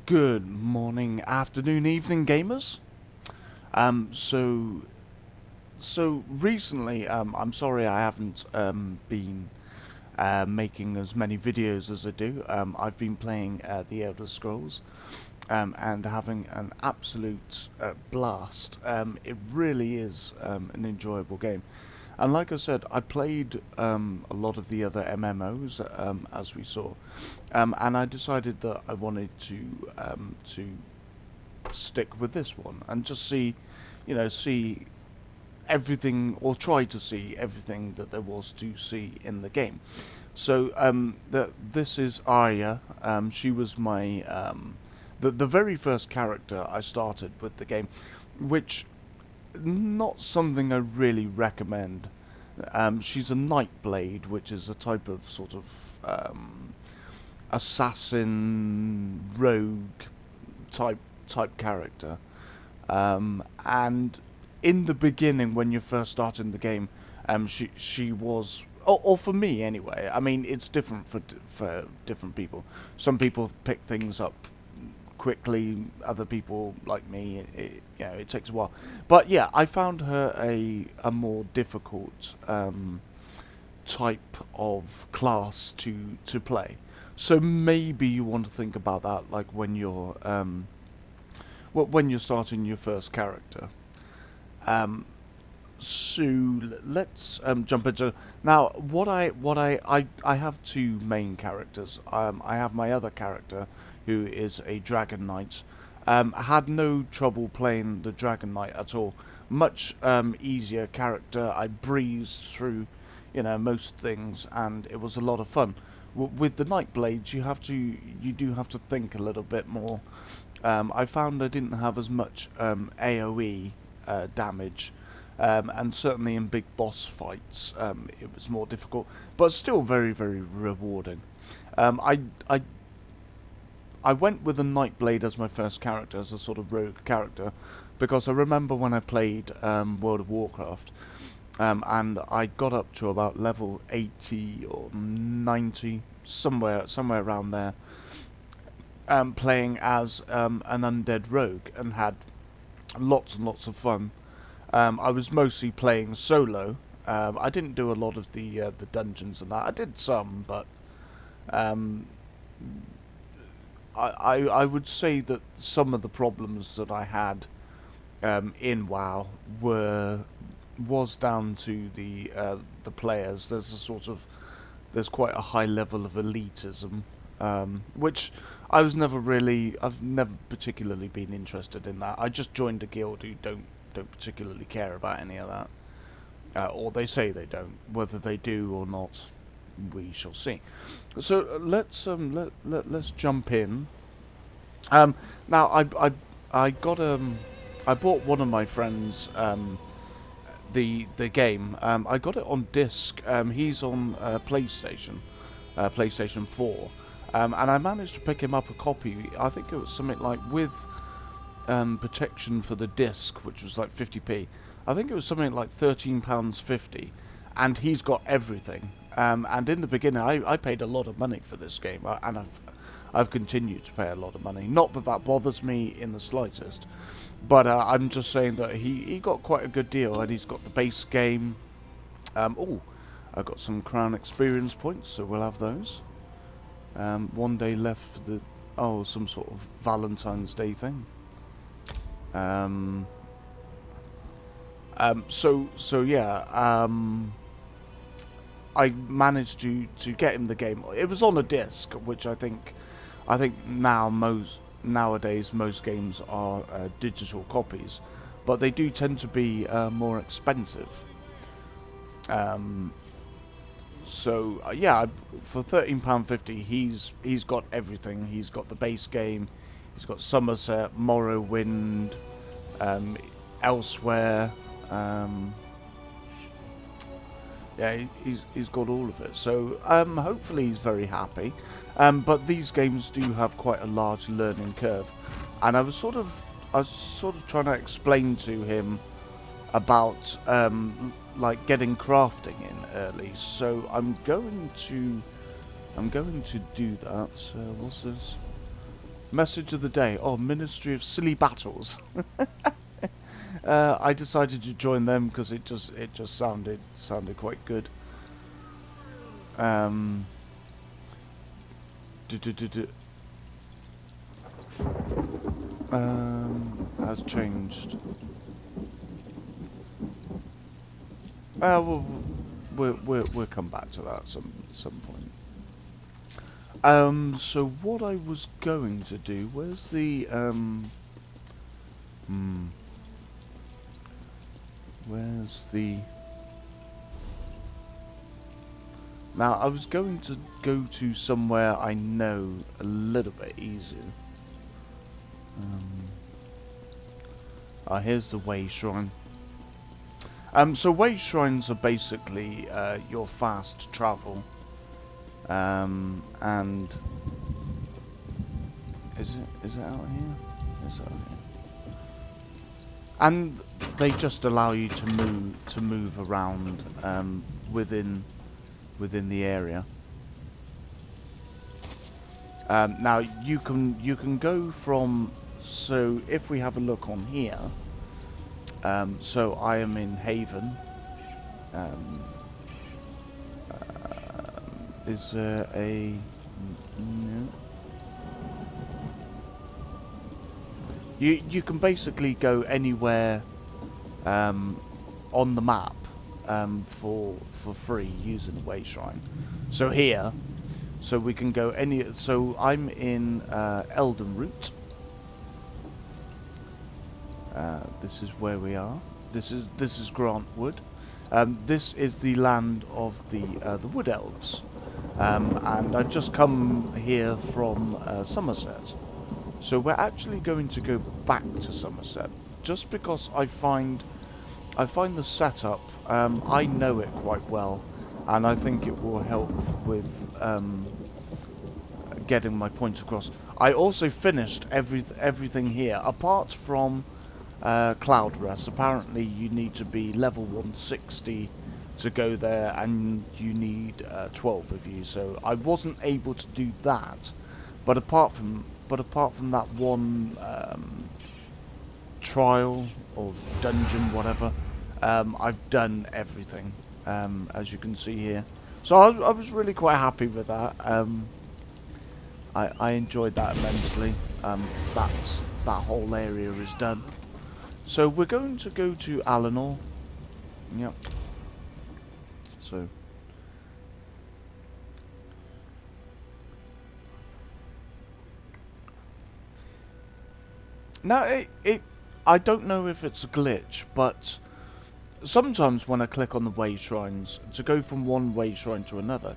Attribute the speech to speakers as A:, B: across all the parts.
A: Good morning, afternoon, evening, gamers. Um, so, so recently, I'm sorry I haven't been making as many videos as I do. I've been playing the Elder Scrolls and having an absolute blast. It really is an enjoyable game. And like I said, I played a lot of the other MMOs as we saw, and I decided that I wanted to stick with this one and just see, see everything or try to see everything that there was to see in the game. So this is Arya. She was my the very first character I started with the game, which not something I really recommend. She's a Nightblade, which is a type of sort of assassin rogue type character. And in the beginning, when you're first starting the game, she was, or for me anyway. I mean, it's different for different people. Some people pick things up quickly. Other people, like me, it takes a while. But yeah, I found her a more difficult type of class to play. So maybe you want to think about that, like when you're when you're starting your first character. Um, so let's jump into now. I have two main characters. I have my other character, who is a Dragon Knight. I had no trouble playing the Dragon Knight at all. Much easier character. I breezed through, most things, and it was a lot of fun. With the Nightblades, you do have to think a little bit more. I found I didn't have as much AOE damage, and certainly in big boss fights, it was more difficult, but still very, very rewarding. Um, I, I I went with a Nightblade as my first character, as a sort of rogue character, because I remember when I played World of Warcraft, and I got up to about level 80 or 90, somewhere around there, playing as an undead rogue, and had lots and lots of fun. I was mostly playing solo. I didn't do a lot of the dungeons and that. I did some, but um, I would say that some of the problems that I had in WoW was down to the players. There's quite a high level of elitism, which I've never particularly been interested in that. I just joined a guild who don't particularly care about any of that, or they say they don't. Whether they do or not, we shall see. So let's jump in. Now I got I bought one of my friends the game. I got it on disc. He's on PlayStation 4, and I managed to pick him up a copy. I think it was something like with protection for the disc, which was like 50p. I think it was something like £13.50, and he's got everything. And in the beginning, I paid a lot of money for this game, and I've continued to pay a lot of money. Not that that bothers me in the slightest, but I'm just saying that he got quite a good deal, and he's got the base game. I got some crown experience points, so we'll have those. One day left for the some sort of Valentine's Day thing. So yeah. I managed to get him the game. It was on a disc, which I think nowadays most games are digital copies, but they do tend to be more expensive. Um, yeah, for £13.50, he's got everything. He's got the base game. He's got Somerset, Morrowind, Elsewhere. Yeah, he's got all of it. So hopefully he's very happy. But these games do have quite a large learning curve, and I was sort of trying to explain to him about like getting crafting in early. So I'm going to do that. What's this? Message of the day. Oh, Ministry of Silly Battles. I decided to join them because it just sounded quite good. Has changed. We'll come back to that some point. So what I was going to do, where's the where's the... Now, I was going to go to somewhere I know a little bit easier. Here's the way shrine. So way shrines are basically your fast travel. And is it out here? It's out here. And they just allow you to move around within the area. Now you can go from, so if we have a look on here, so I am in Haven. Is there a... No. You can basically go anywhere on the map for free using the way shrine. So here, so we can go any. So I'm in Elden Root. This is where we are. This is Grantwood. This is the land of the Wood Elves, and I've just come here from Somerset. So we're actually going to go back to Somerset, just because I find the setup. I know it quite well, and I think it will help with getting my points across. I also finished everything here, apart from Cloud Rest. Apparently you need to be level 160 to go there, and you need 12 of you, so I wasn't able to do that. But apart from that one trial or dungeon, whatever, I've done everything, as you can see here. So I was really quite happy with that. I enjoyed that immensely. That whole area is done. So we're going to go to Alanor. Yep. So now I don't know if it's a glitch, but sometimes when I click on the way shrines to go from one way shrine to another,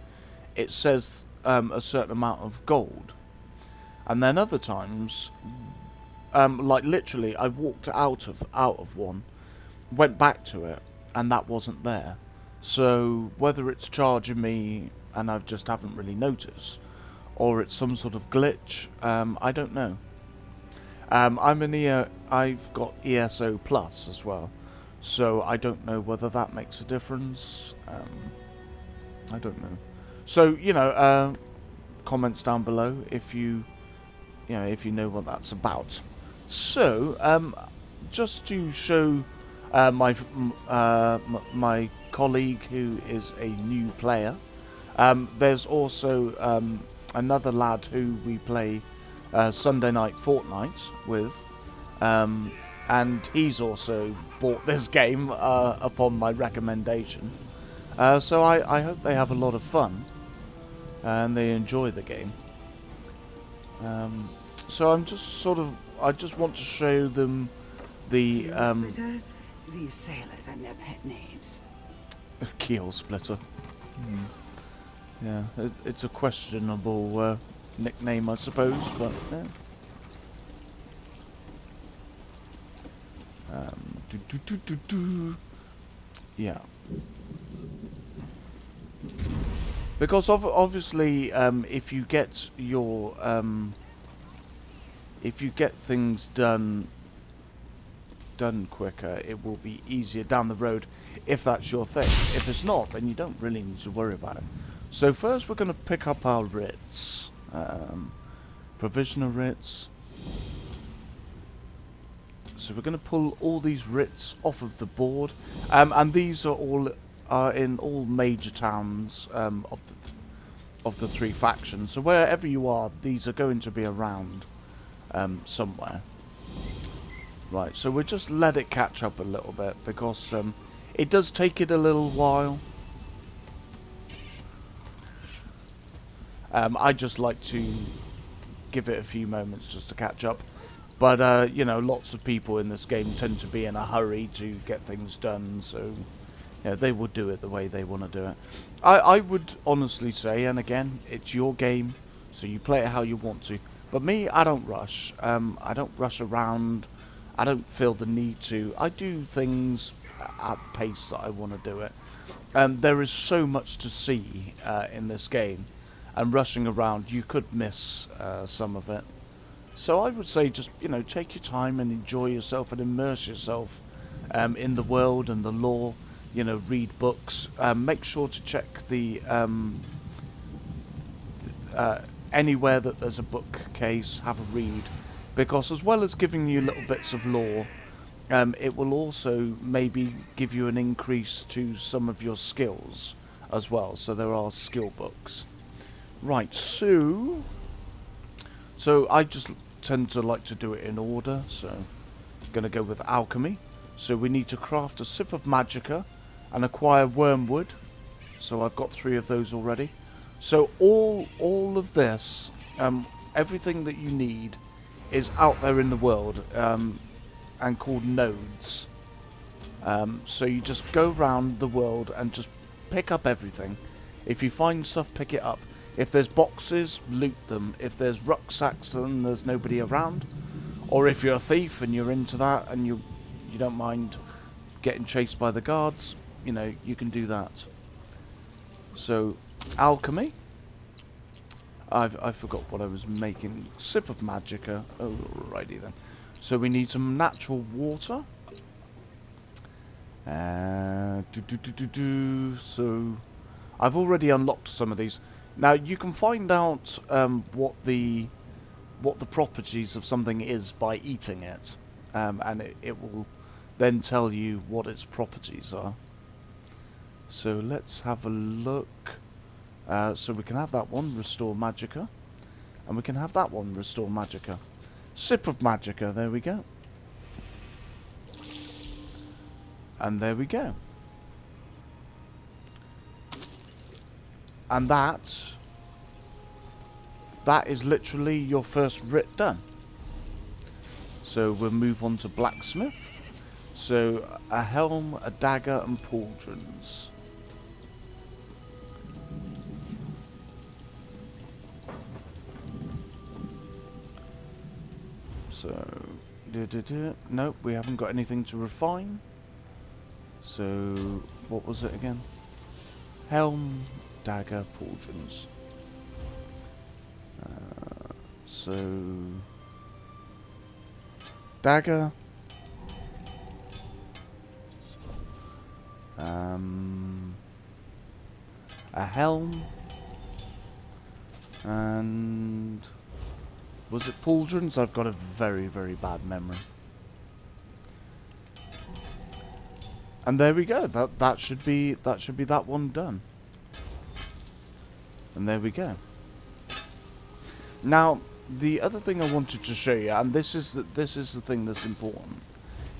A: it says a certain amount of gold, and then other times, like literally, I walked out of one, went back to it, and that wasn't there. So whether it's charging me and I just haven't really noticed, or it's some sort of glitch, I don't know. I've got ESO Plus as well, so I don't know whether that makes a difference. I don't know. So comments down below if you know what that's about. So just to show my colleague who is a new player, there's also another lad who we play Sunday Night Fortnite with, and he's also bought this game upon my recommendation. So I hope they have a lot of fun and they enjoy the game. So I'm just I just want to show them the
B: These sailors and their pet names.
A: Keel Splitter. Yeah, it's a questionable nickname, I suppose, but yeah. Because obviously, if you get your if you get things done quicker, it will be easier down the road if that's your thing. If it's not, then you don't really need to worry about it. So first we're going to pick up our writs. Provisional writs. So we're going to pull all these writs off of the board, and these are all in all major towns of the three factions. So wherever you are, these are going to be around somewhere. Right. So we'll just let it catch up a little bit because it does take it a little while. I just like to give it a few moments just to catch up. But, you know, lots of people in this game tend to be in a hurry to get things done, so you know, they will do it the way they want to do it. I would honestly say, and again, it's your game, so you play it how you want to. But me, I don't rush. I don't rush around. I don't feel the need to. I do things at the pace that I want to do it. There is so much to see in this game, and rushing around, you could miss some of it. So I would say just, you know, take your time and enjoy yourself and immerse yourself in the world and the lore. You know, read books. Make sure to check the anywhere that there's a bookcase, have a read. Because as well as giving you little bits of lore, it will also maybe give you an increase to some of your skills as well. So there are skill books. Right, so I just tend to like to do it in order, so I'm going to go with alchemy. So we need to craft a sip of magicka and acquire wormwood. So I've got 3 of those already. So all of this, everything that you need is out there in the world and called nodes. So you just go around the world and just pick up everything. If you find stuff, pick it up. If there's boxes, loot them. If there's rucksacks, then there's nobody around. Or if you're a thief and you're into that and you don't mind getting chased by the guards, you know, you can do that. So, alchemy. I forgot what I was making. Sip of magicka. Alrighty then. So we need some natural water. So, I've already unlocked some of these. Now you can find out what the properties of something is by eating it, and it will then tell you what its properties are. So let's have a look. So we can have that one, restore magicka, and we can have that one, restore magicka. Sip of magicka, there we go. And there we go. And that is literally your first writ done. So we'll move on to blacksmith. So a helm, a dagger, and pauldrons. So, nope, we haven't got anything to refine. So, what was it again? Helm, dagger, pauldrons. So, dagger. A helm. And was it pauldrons? I've got a very, very bad memory. And there we go. That should be that one done. And there we go. Now, the other thing I wanted to show you, and this is the thing that's important.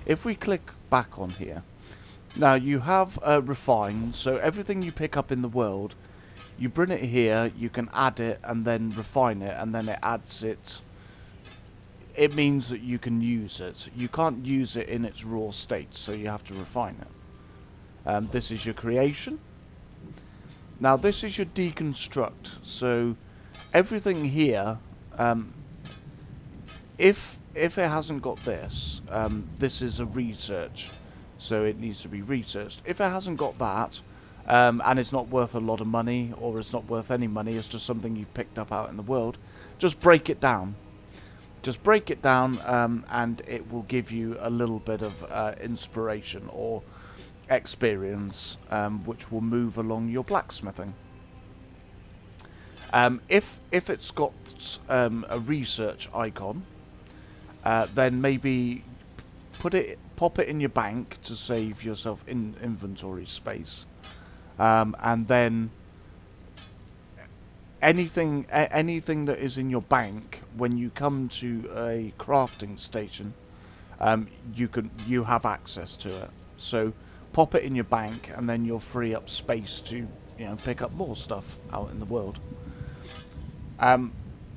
A: If we click back on here, now you have refine. So everything you pick up in the world, you bring it here. You can add it and then refine it, and then it adds it. It means that you can use it. You can't use it in its raw state, so you have to refine it. This is your creation. Now this is your deconstruct. So everything here, if it hasn't got this, this is a research, so it needs to be researched. If it hasn't got that, and it's not worth a lot of money, or it's not worth any money, it's just something you've picked up out in the world, just break it down. Just break it down, and it will give you a little bit of inspiration or experience, which will move along your blacksmithing. If it's got a research icon, then maybe pop it in your bank to save yourself in inventory space, and then anything that is in your bank, when you come to a crafting station, you have access to it. So pop it in your bank, and then you'll free up space to pick up more stuff out in the world.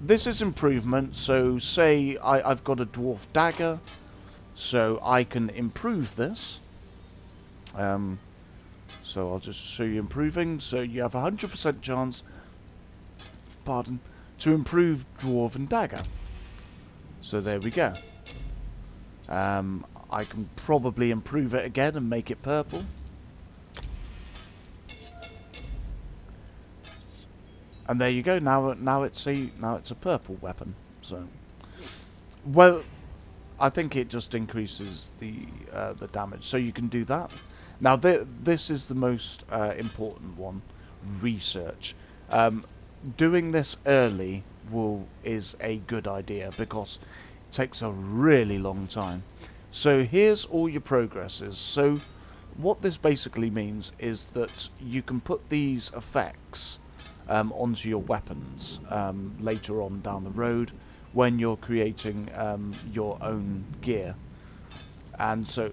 A: This is improvement. So say I've got a dwarf dagger, so I can improve this. So I'll just show you improving. So you have 100% chance, to improve dwarven dagger. So there we go. I can probably improve it again and make it purple. And there you go. Now it's a purple weapon. So, well, I think it just increases the damage. So you can do that. Now this is the most important one: research. Doing this early is a good idea because it takes a really long time. So here's all your progresses. So what this basically means is that you can put these effects onto your weapons later on down the road when you're creating your own gear. And so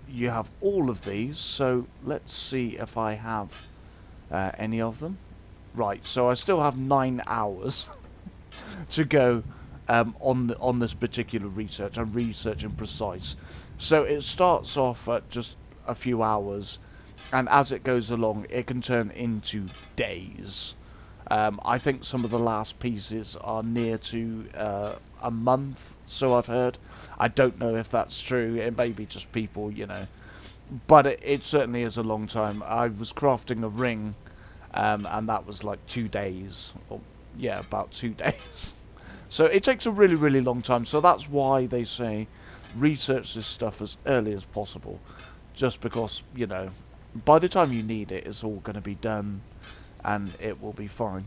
A: you have all of these. So let's see if I have any of them. Right, so I still have 9 hours to go on this particular research. I'm researching precise. So it starts off at just a few hours, and as it goes along, it can turn into days. I think some of the last pieces are near to a month, so I've heard. I don't know if that's true. It may be just people, But it certainly is a long time. I was crafting a ring, and that was like 2 days. Or, yeah, about 2 days. So it takes a really, really long time. So that's why they say research this stuff as early as possible. Just because, by the time you need it, it's all going to be done, and it will be fine.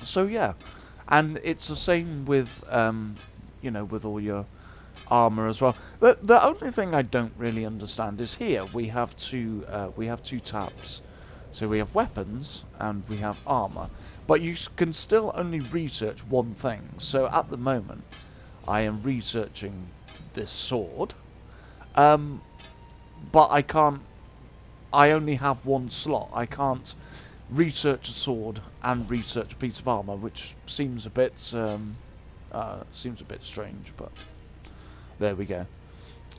A: So yeah, and it's the same with with all your armor as well. The only thing I don't really understand is here we have two tabs. So we have weapons and we have armor, but you can still only research one thing. So at the moment, I am researching this sword, but I can't. I only have one slot. I can't research a sword and research a piece of armor, which seems a bit strange, but there we go.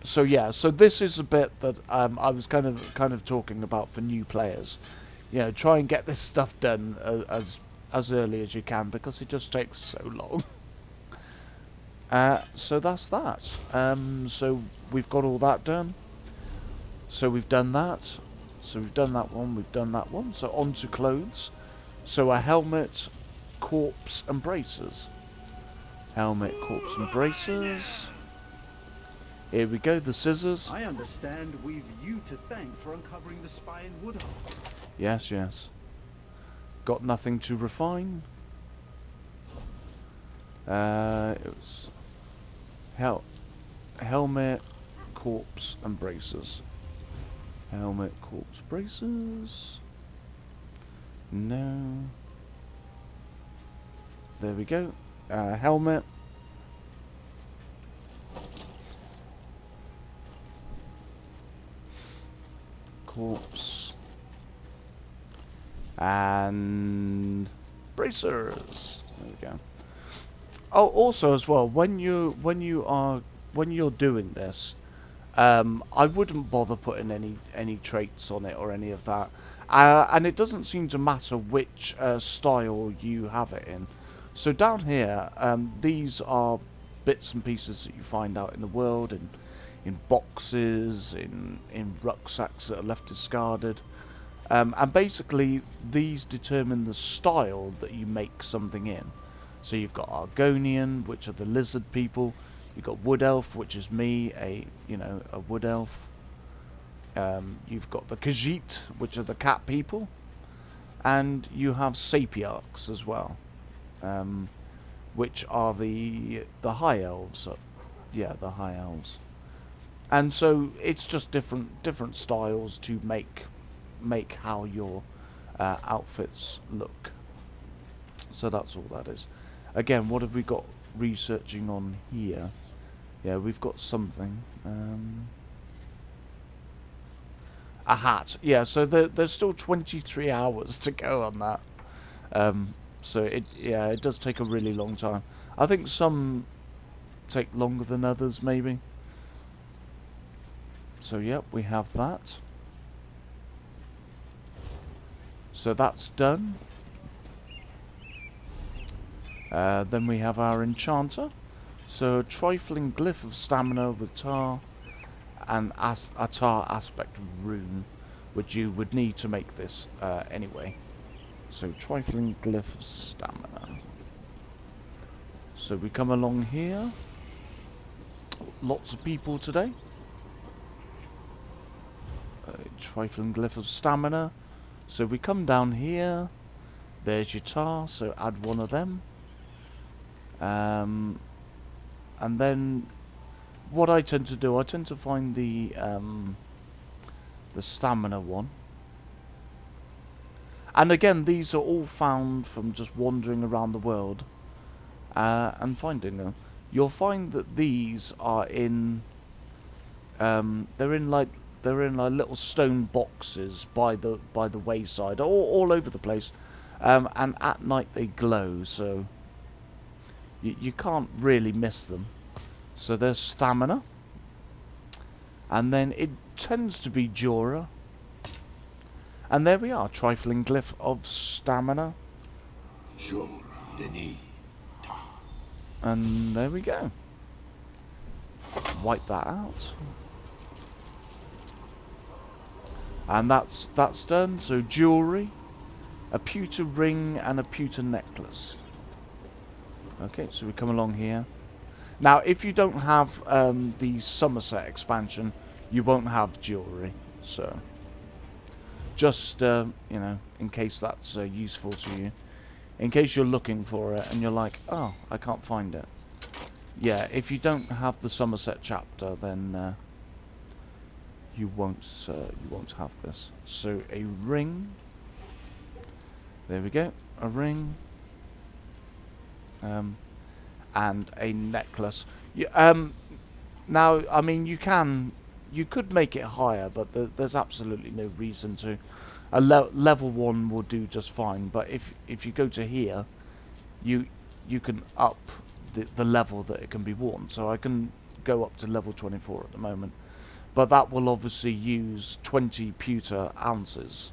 A: So yeah, so this is a bit that I was kind of talking about for new players. Try and get this stuff done as early as you can, because it just takes so long. So that's that. So we've got all that done. So we've done that. So we've done that one, we've done that one. So on to clothes. So a helmet, corpse and braces. Helmet, corpse and braces. Here we go, the scissors.
C: I understand we've you to thank for uncovering the spy in Woodhull.
A: Yes, yes. Got nothing to refine. It was helmet, corpse and braces. Helmet, corpse, braces. No. There we go. Helmet. Corpse. And bracers. There we go. Oh, also as well, when you're doing this, I wouldn't bother putting any traits on it or any of that. And it doesn't seem to matter which style you have it in. So down here, these are bits and pieces that you find out in the world, in boxes, in rucksacks that are left discarded. And basically, these determine the style that you make something in. So you've got Argonian, which are the lizard people. You've got Wood Elf, which is me, a Wood Elf. You've got the Khajiit, which are the cat people. and you have sapiarchs as well, which are the high elves. Yeah, the high elves. And so it's just different styles to make how your outfits look. So that's all that is. Again, what have we got researching on here? Yeah, we've got something. A hat. Yeah, so there's still 23 hours to go on that. So it does take a really long time. I think some take longer than others, maybe. So yep, we have that. So that's done. Then we have our enchanter. So trifling glyph of stamina with tar and a tar aspect rune, which you would need to make this anyway. So trifling glyph of stamina. So we come along here. Lots of people today. Trifling glyph of stamina. So we come down here. There's your tar, so add one of them. And then what I tend to do, I tend to find the stamina one. And again, these are all found from just wandering around the world and finding them. You'll find that these are in they're in like little stone boxes by the wayside, all over the place, and at night they glow, so you can't really miss them. So there's stamina, and then it tends to be Jura, and there we are, trifling glyph of stamina, and there we go. Wipe that out. And that's done. So jewellery, a pewter ring and a pewter necklace. Okay, so we come along here. Now, if you don't have the Somerset expansion, you won't have jewellery. So, just, you know, in case that's useful to you. In case you're looking for it and you're like, oh, I can't find it. Yeah, if you don't have the Somerset chapter, then you won't have this. So a ring. There we go. A ring. And a necklace. Now, I mean, you could make it higher, but there's absolutely no reason to. Level 1 will do just fine. But if you go to here, you can up the level that it can be worn. So I can go up to level 24 at the moment. But that will obviously use 20 pewter ounces.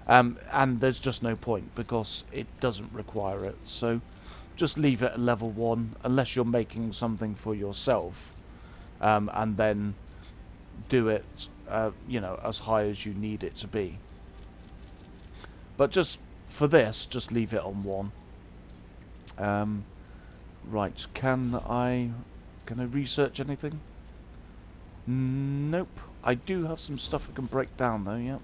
A: And there's just no point because it doesn't require it. So just leave it at level 1 unless you're making something for yourself. And then do it, you know, as high as you need it to be. But just for this, just leave it on 1. Right, can I research anything? Nope. I do have some stuff I can break down though, yeah.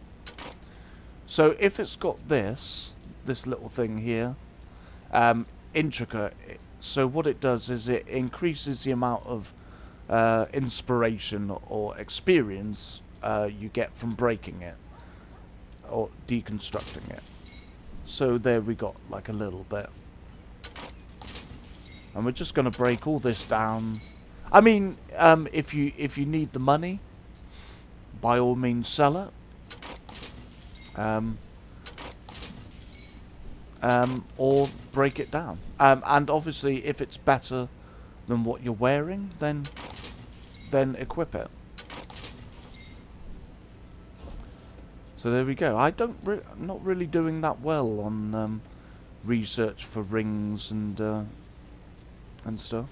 A: So if it's got this little thing here, intricate, so what it does is it increases the amount of inspiration or experience you get from breaking it or deconstructing it. So there we got like a little bit. And we're just going to break all this down. I mean, if you need the money, by all means sell it. Or break it down. And obviously, if it's better than what you're wearing, then equip it. So there we go. I'm not really doing that well on research for rings and stuff.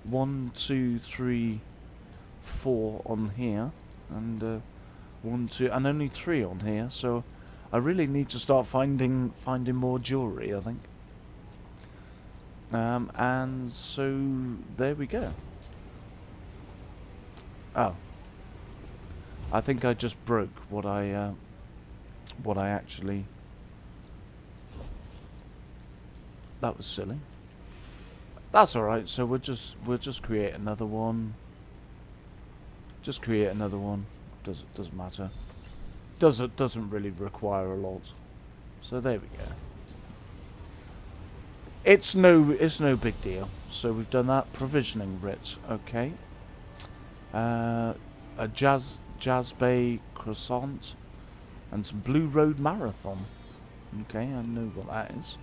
A: 1, 2, 3, 4 on here, and 1, 2, and only 3 on here. So I really need to start finding more jewellery, I think. And so there we go. Oh, I think I just broke what I actually that was silly. That's all right. So we'll just create another one. Just create another one. Doesn't matter. Doesn't really require a lot. So there we go. It's no big deal. So we've done that. Provisioning writ. Okay. A Jazz Bay croissant and some Blue Road Marathon. Okay, I know what that is.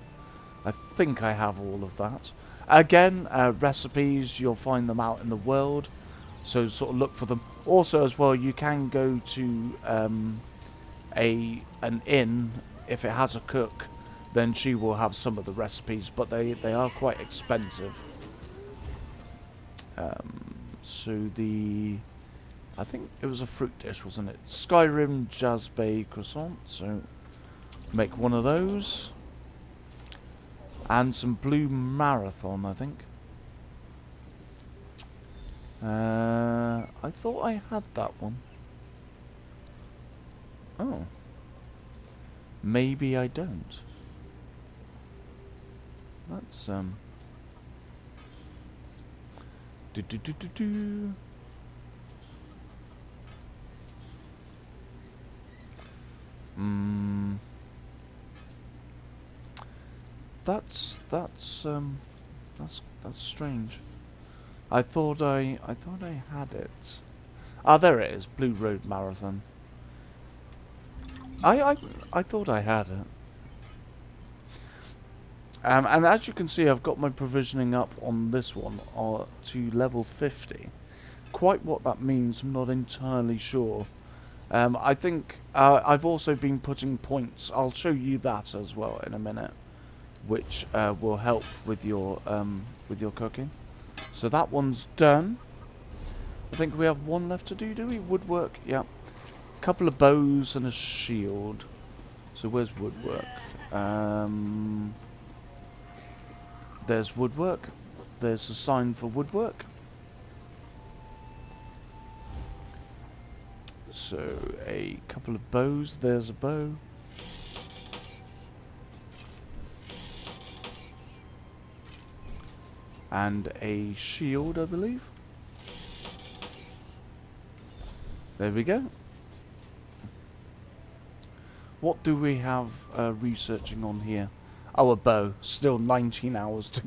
A: I think I have all of that. Again, recipes, you'll find them out in the world, so sort of look for them. Also, as well, you can go to an inn. If it has a cook, then she will have some of the recipes, but they are quite expensive. So I think it was a fruit dish, wasn't it? Skyrim Jazz Bay croissant, so make one of those. And some Blue Marathon, I think. I thought I had that one. Oh. Maybe I don't. That's, That's strange. I thought I had it. Ah, there it is. Blue Road Marathon. I thought I had it. And as you can see, I've got my provisioning up on this one to level 50. Quite what that means, I'm not entirely sure. I think I've also been putting points. I'll show you that as well in a minute, which will help with your cooking. So that one's done. I think we have one left to do we? Woodwork, yeah. Couple of bows and a shield. So where's woodwork? There's woodwork. There's a sign for woodwork. So a couple of bows. There's a bow. And a shield, I believe. There we go. What do we have researching on here? Oh, a bow. Still 19 hours to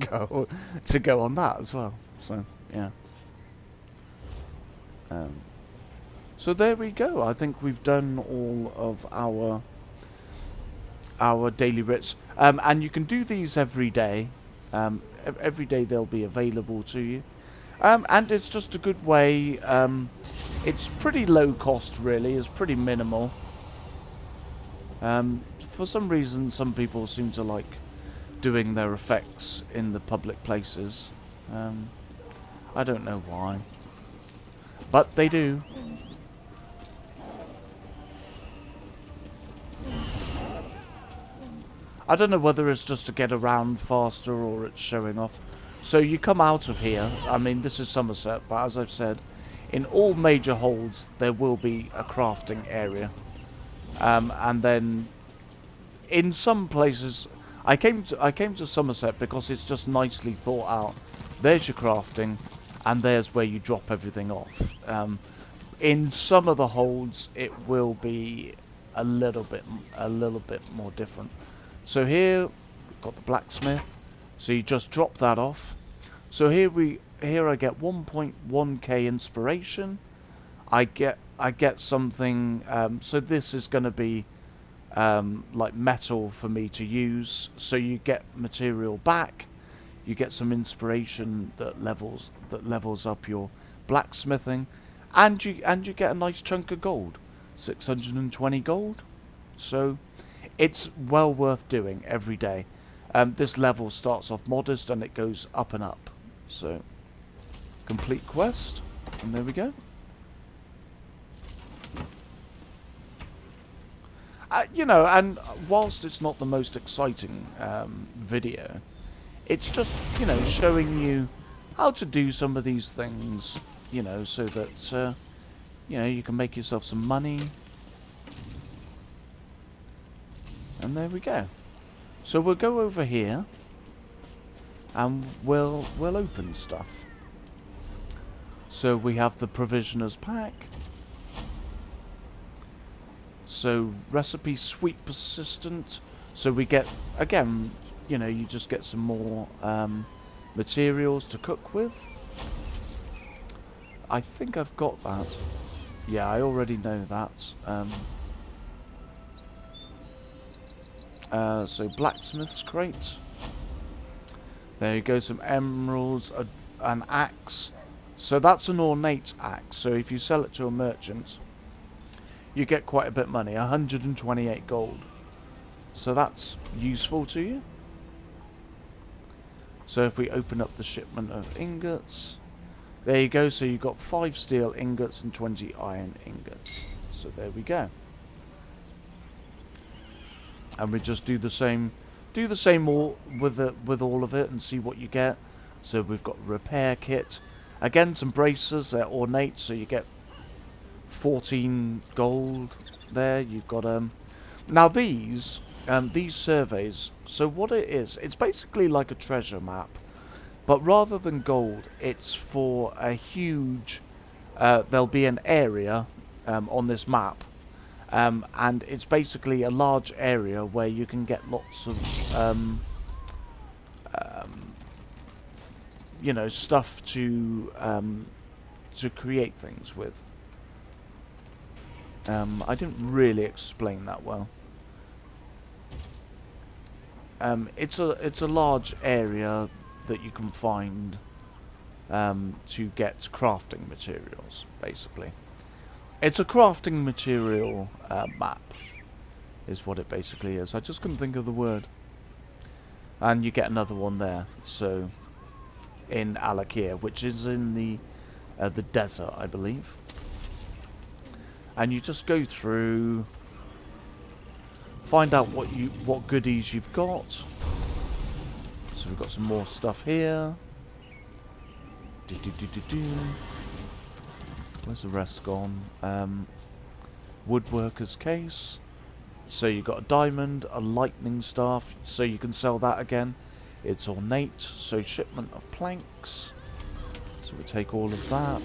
A: go on that as well. So yeah. So there we go. I think we've done all of our daily writs, and you can do these every day. Every day they'll be available to you, and it's just a good way. It's pretty low cost, really. It's pretty minimal. For some reason, some people seem to like doing their effects in the public places. I don't know why, but they do. I don't know whether it's just to get around faster or it's showing off. So you come out of here. I mean, this is Somerset, but as I've said, in all major holds there will be a crafting area. And then in some places, I came to Somerset because it's just nicely thought out. There's your crafting, and there's where you drop everything off. In some of the holds, it will be a little bit more different. So here we've got the blacksmith. So you just drop that off. So here I get 1.1k inspiration. I get something. So this is going to be like metal for me to use. So you get material back. You get some inspiration that levels up your blacksmithing, and you get a nice chunk of gold, 620 gold. So it's well worth doing every day. This level starts off modest and it goes up and up. So complete quest, and there we go. You know, and whilst it's not the most exciting video, it's just, you know, showing you how to do some of these things, you know, so that you know, you can make yourself some money. And there we go. So we'll go over here. and we'll open stuff. So we have the provisioners pack. So recipe sweet persistent. So we get, again, you know, you just get some more materials to cook with. I think I've got that. Yeah, I already know that. So blacksmith's crate. There you go, some emeralds, an axe. So that's an ornate axe. So if you sell it to a merchant, you get quite a bit of money, 128 gold. So that's useful to you. So if we open up the shipment of ingots, there you go. So you've got 5 steel ingots and 20 iron ingots. So there we go. And we just do the same all with all of it and see what you get. So we've got repair kit. Again, some bracers, they're ornate, so you get 14 gold there. You've got now these surveys, so what it is, it's basically like a treasure map, but rather than gold, it's for a huge there'll be an area on this map, and it's basically a large area where you can get lots of you know, stuff to create things with. I didn't really explain that well. It's a large area that you can find to get crafting materials, basically. It's a crafting material map, is what it basically is. I just couldn't think of the word. And you get another one there, so in Alakir, which is in the desert, I believe. And you just go through, find out what goodies you've got. So we've got some more stuff here. Where's the rest gone? Woodworker's case. So you've got a diamond, a lightning staff, so you can sell that again. It's ornate, so shipment of planks. So we take all of that.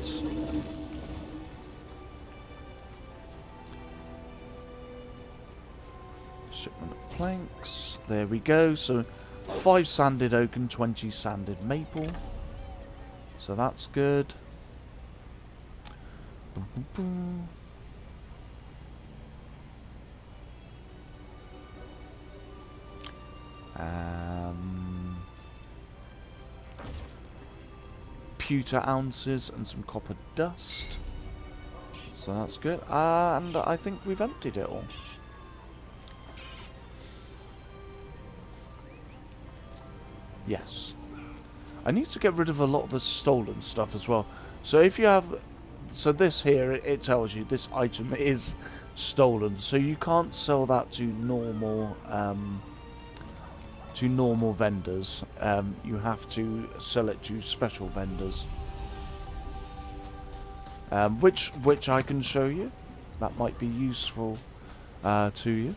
A: Shipment of planks. There we go. So 5 sanded oak and 20 sanded maple. So that's good. Boom, boom, boom. Pewter ounces and some copper dust. So that's good. And I think we've emptied it all. Yes. I need to get rid of a lot of the stolen stuff as well. So if you have... So this here, it tells you this item is stolen. So you can't sell that to normal vendors. You have to sell it to special vendors. Which I can show you. That might be useful to you.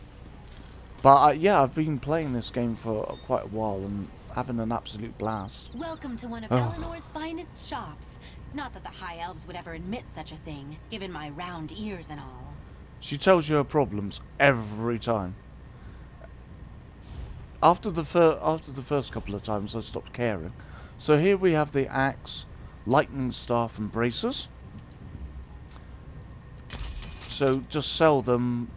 A: But yeah, I've been playing this game for quite a while and having an absolute blast.
D: Welcome to one of Eleanor's finest shops. Not that the High Elves would ever admit such a thing, given my round ears and all.
A: She tells you her problems every time. After the first couple of times, I stopped caring. So here we have the axe, lightning staff, and bracers. So just sell them,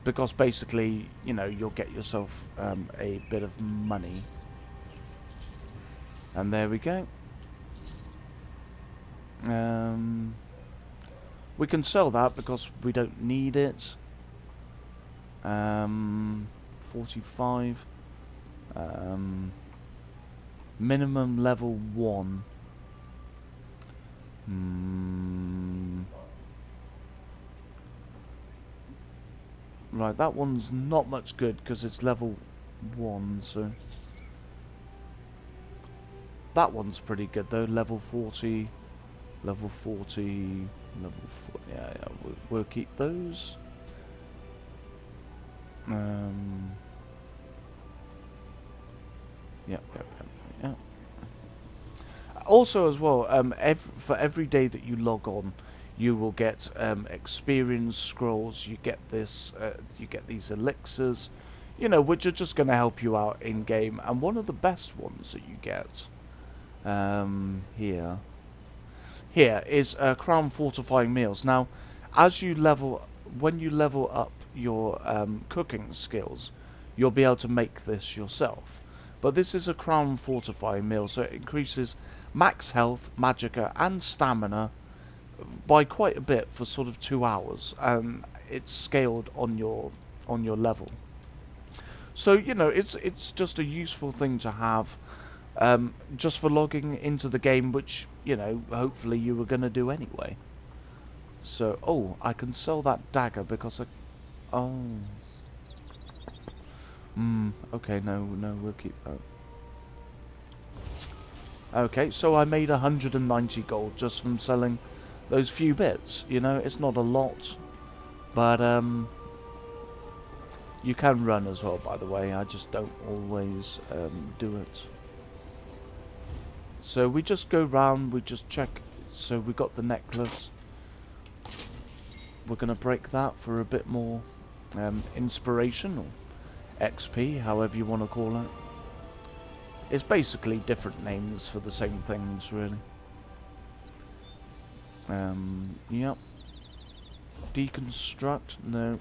A: because basically, you know, you'll get yourself a bit of money. And there we go. We can sell that because we don't need it. 45. Minimum level 1. Right, that one's not much good because it's level 1, so... That one's pretty good though, level 40, level 40, level 4, yeah, we'll keep those. Yep, yep, yep, yep. Also, as well, for every day that you log on, you will get experience scrolls. You get this. You get these elixirs, you know, which are just going to help you out in game. And one of the best ones that you get here is crown fortifying meals. Now, when you level up your cooking skills, you'll be able to make this yourself. But this is a crown fortifying meal, so it increases max health, magicka, and stamina by quite a bit for sort of 2 hours. It's scaled on your level. So you know, it's just a useful thing to have, just for logging into the game, which you know, hopefully you were gonna do anyway. So, oh, I can sell that dagger because I, oh, okay, no, we'll keep that. Okay, so I made 190 gold just from selling those few bits. You know, it's not a lot, but you can run as well, by the way. I just don't always do it. So we just go round, we just check. So we got the necklace. We're going to break that for a bit more inspiration or XP, however you want to call it. It's basically different names for the same things, really. Yep. Deconstruct? No.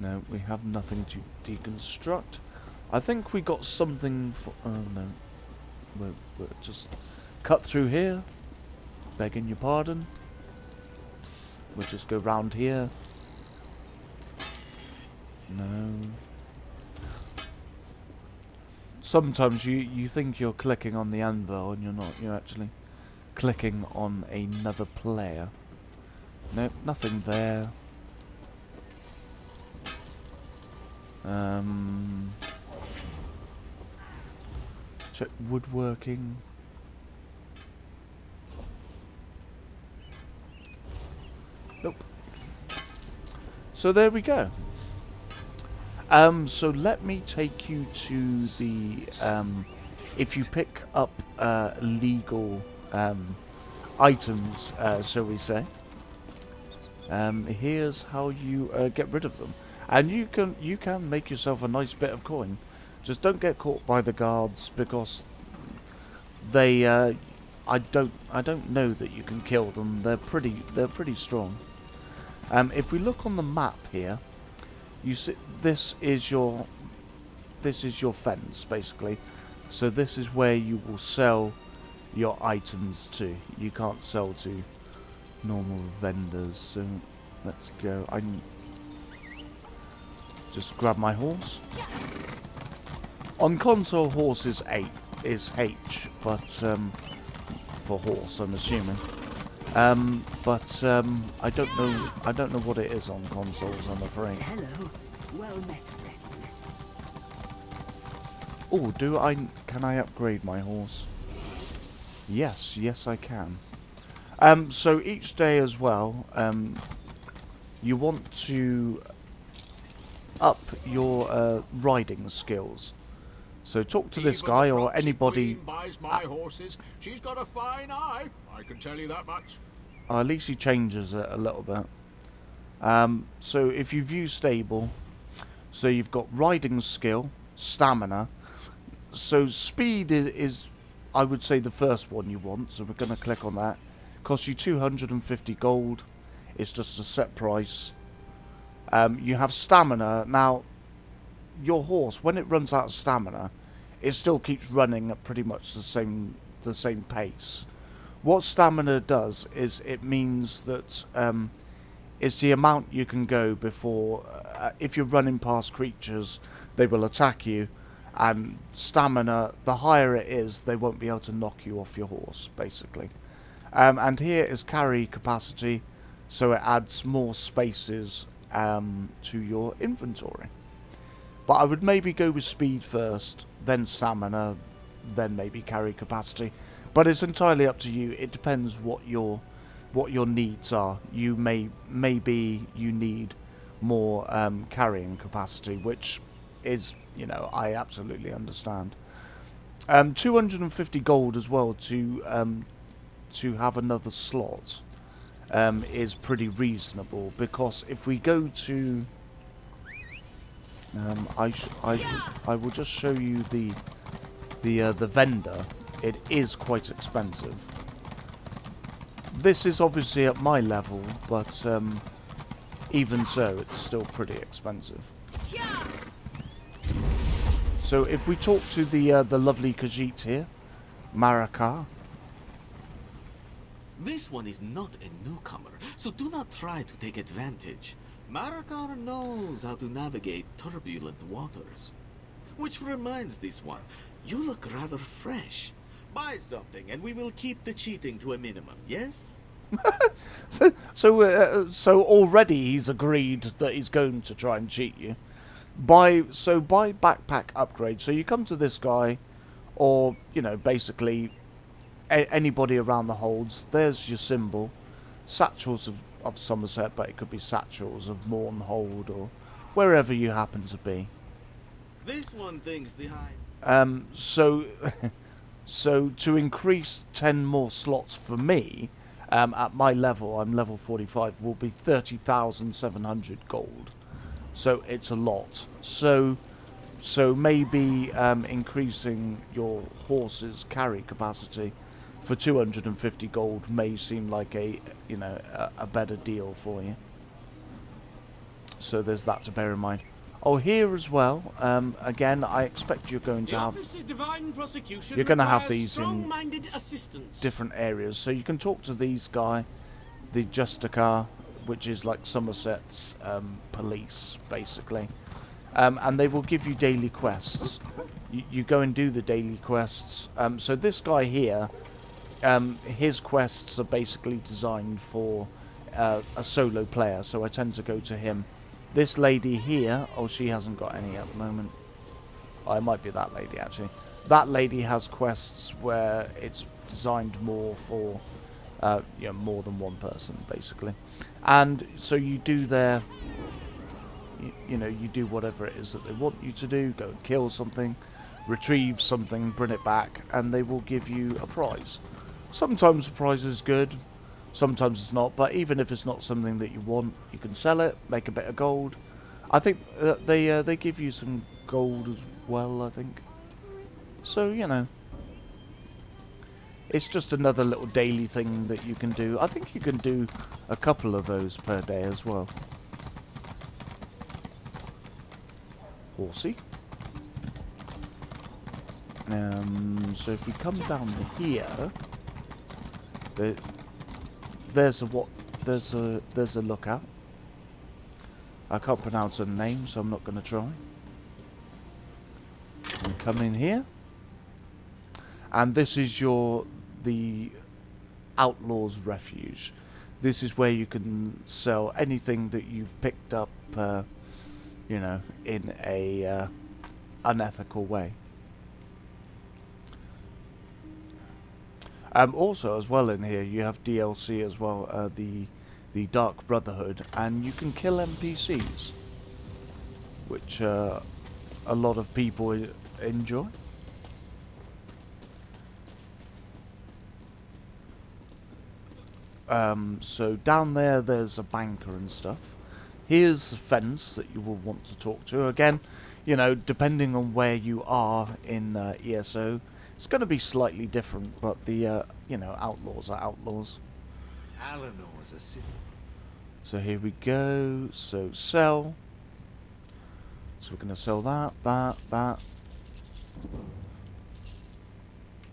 A: No, we have nothing to deconstruct. I think we got something for... Oh, no. We'll just cut through here. Begging your pardon. We'll just go round here. No. Sometimes you think you're clicking on the anvil and you're not. You're actually clicking on another player. Nope, nothing there. Check woodworking. Nope. So there we go. So let me take you to the, if you pick up legal items, shall we say, here's how you get rid of them. And you can make yourself a nice bit of coin. Just don't get caught by the guards, because they I don't know that you can kill them. They're pretty strong. If we look on the map here, you see this is your fence, basically. So this is where you will sell your items to. You can't sell to normal vendors. So let's go. I just grab my horse. On console, horse is H, but for horse, I'm assuming. But I don't know what it is on consoles, I'm afraid.
B: Hello. Well met, friend.
A: Oh, can I upgrade my horse? Yes, I can. So each day as well, you want to up your riding skills. So talk to this guy or anybody.
E: Buys my horses. She's got a fine eye, I can tell you that much.
A: At least he changes it a little bit. So if you view stable, so you've got riding skill, stamina. So speed is I would say the first one you want. So we're going to click on that. Costs you 250 gold. It's just a set price. You have stamina. Now, your horse, when it runs out of stamina, it still keeps running at pretty much the same pace. What stamina does is it means that it's the amount you can go before, if you're running past creatures, they will attack you, and stamina, the higher it is, they won't be able to knock you off your horse, basically. And here is carry capacity, so it adds more spaces to your inventory. But I would maybe go with speed first, then stamina, then maybe carry capacity. But it's entirely up to you. It depends what your needs are. You maybe you need more carrying capacity, which is you know, I absolutely understand. 250 gold as well to have another slot is pretty reasonable, because if we go to I will just show you the vendor. It is quite expensive. This is obviously at my level, but even so, it's still pretty expensive. So if we talk to the lovely Khajiit here, Maraka.
F: This one is not a newcomer, so do not try to take advantage. Marakar knows how to navigate turbulent waters. Which reminds this one, you look rather fresh. Buy something and we will keep the cheating to a minimum, yes?
A: So already he's agreed that he's going to try and cheat you. Buy backpack upgrade. So you come to this guy, or, you know, basically anybody around the holds. There's your symbol. Satchels of Somerset, but it could be satchels of Mournhold, or wherever you happen to be.
F: This one thinks the high...
A: So to increase 10 more slots for me, at my level, I'm level 45, will be 30,700 gold. So it's a lot. So maybe increasing your horse's carry capacity for 250 gold may seem like a better deal for you. So there's that to bear in mind. Oh, here as well. Again, I expect you're going to have these in different areas. So you can talk to these guy, the Justicar, which is like Somerset's police, basically, and they will give you daily quests. You go and do the daily quests. So this guy here, his quests are basically designed for a solo player. So I tend to go to him. This lady here, oh, she hasn't got any at the moment. Oh, it might be that lady, actually. That lady has quests where it's designed more for, more than one person, basically. And so you do their, you do whatever it is that they want you to do. Go and kill something, retrieve something, bring it back, and they will give you a prize. Sometimes the prize is good. Sometimes it's not, but even if it's not something that you want, you can sell it, make a bit of gold. I think they give you some gold as well, I think. So, it's just another little daily thing that you can do. I think you can do a couple of those per day as well. Horsey. So if we come down to here, there's a lookout. I can't pronounce her name, so I'm not going to try. And come in here, and this is the Outlaw's Refuge. This is where you can sell anything that you've picked up, in a unethical way. Also, as well in here, you have DLC as well, the Dark Brotherhood, and you can kill NPCs, which a lot of people enjoy. So down there's a banker and stuff. Here's the fence that you will want to talk to. Again, depending on where you are in ESO, it's going to be slightly different, but the outlaws are outlaws.
F: Eleanor was a city.
A: So here we go. So sell. So we're going to sell that.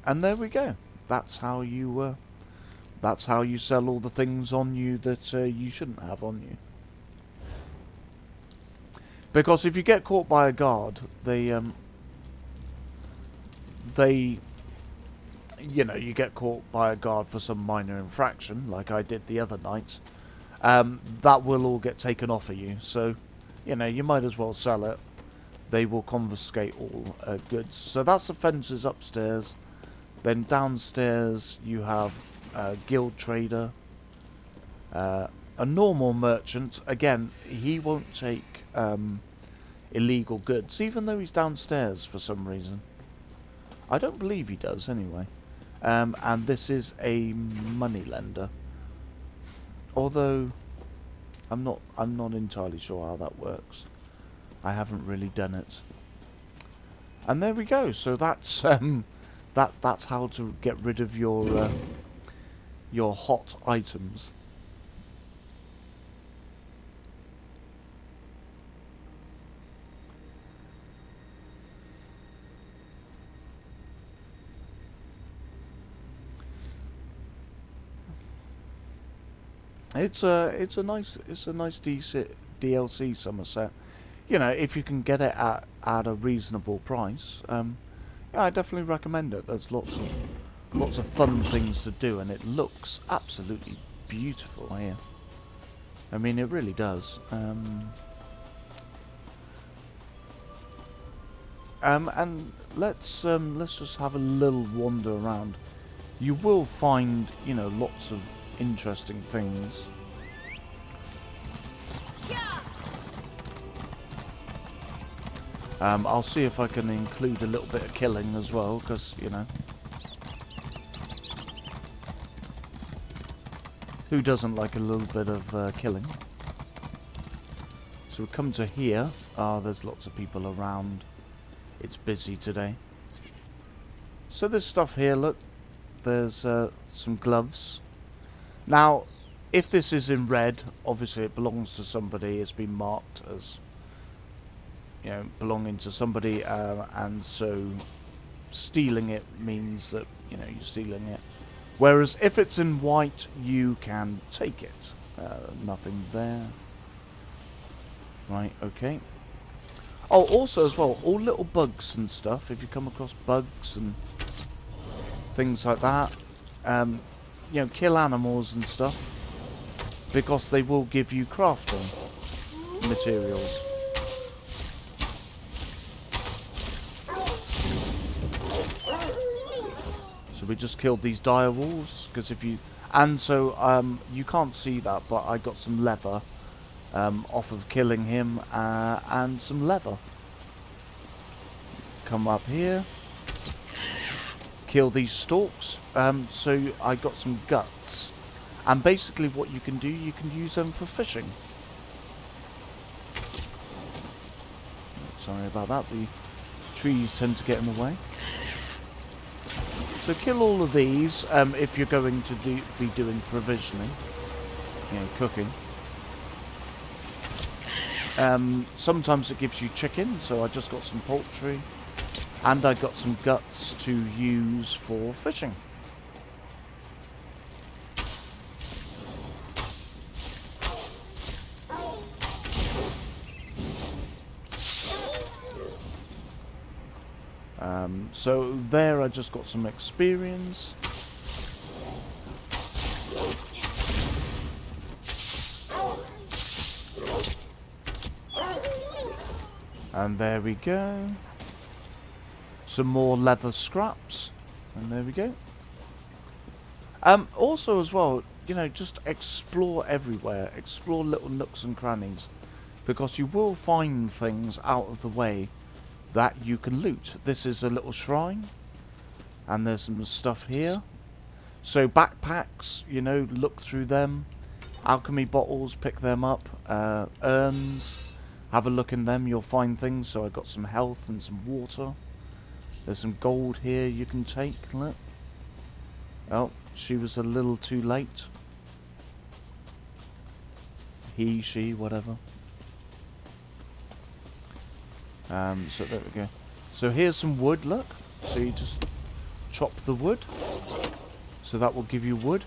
A: And there we go. That's how you sell all the things on you that you shouldn't have on you. Because if you get caught by a guard, you get caught by a guard for some minor infraction, like I did the other night, that will all get taken off of you. So, you might as well sell it. They will confiscate all goods. So that's the fences upstairs. Then downstairs you have a guild trader, a normal merchant. Again, he won't take illegal goods, even though he's downstairs for some reason. I don't believe he does, anyway. And this is a moneylender. Although I'm not entirely sure how that works. I haven't really done it. And there we go. So that's that's how to get rid of your hot items. It's a nice DLC Somerset. You know, if you can get it at a reasonable price, yeah, I definitely recommend it. There's lots of fun things to do, and it looks absolutely beautiful here. I mean, it really does. And let's just have a little wander around. You will find, you know, lots of interesting things. I'll see if I can include a little bit of killing as well, because, you know, who doesn't like a little bit of killing? So we come to here. There's lots of people around. It's busy today. So there's stuff here, look. There's some gloves. Now, if this is in red, obviously it belongs to somebody. It's been marked as, you know, belonging to somebody, and so stealing it means that, you know, you're stealing it. Whereas if it's in white, you can take it. Nothing there. Right, okay. Oh, also as well, all little bugs and stuff, if you come across bugs and things like that, you know, kill animals and stuff, because they will give you crafting materials. So we just killed these dire wolves, because if you... And so, you can't see that, but I got some leather off of killing him, and some leather. Come up here. Kill these stalks. So I got some guts. And basically what you can do, you can use them for fishing. Sorry about that, the trees tend to get in the way. So kill all of these if you're going to be doing provisioning, you know, cooking. Sometimes it gives you chicken, so I just got some poultry. And I got some guts to use for fishing. So there I just got some experience. And there we go. Some more leather scraps. And there we go. Also as well, you know, just explore everywhere. Explore little nooks and crannies. Because you will find things out of the way that you can loot. This is a little shrine. And there's some stuff here. So backpacks, you know, look through them. Alchemy bottles, pick them up. Urns, have a look in them. You'll find things. So I got some health and some water. There's some gold here you can take. Look. Oh, she was a little too late. He, she, whatever. So there we go. So here's some wood, look. So you just chop the wood. So that will give you wood.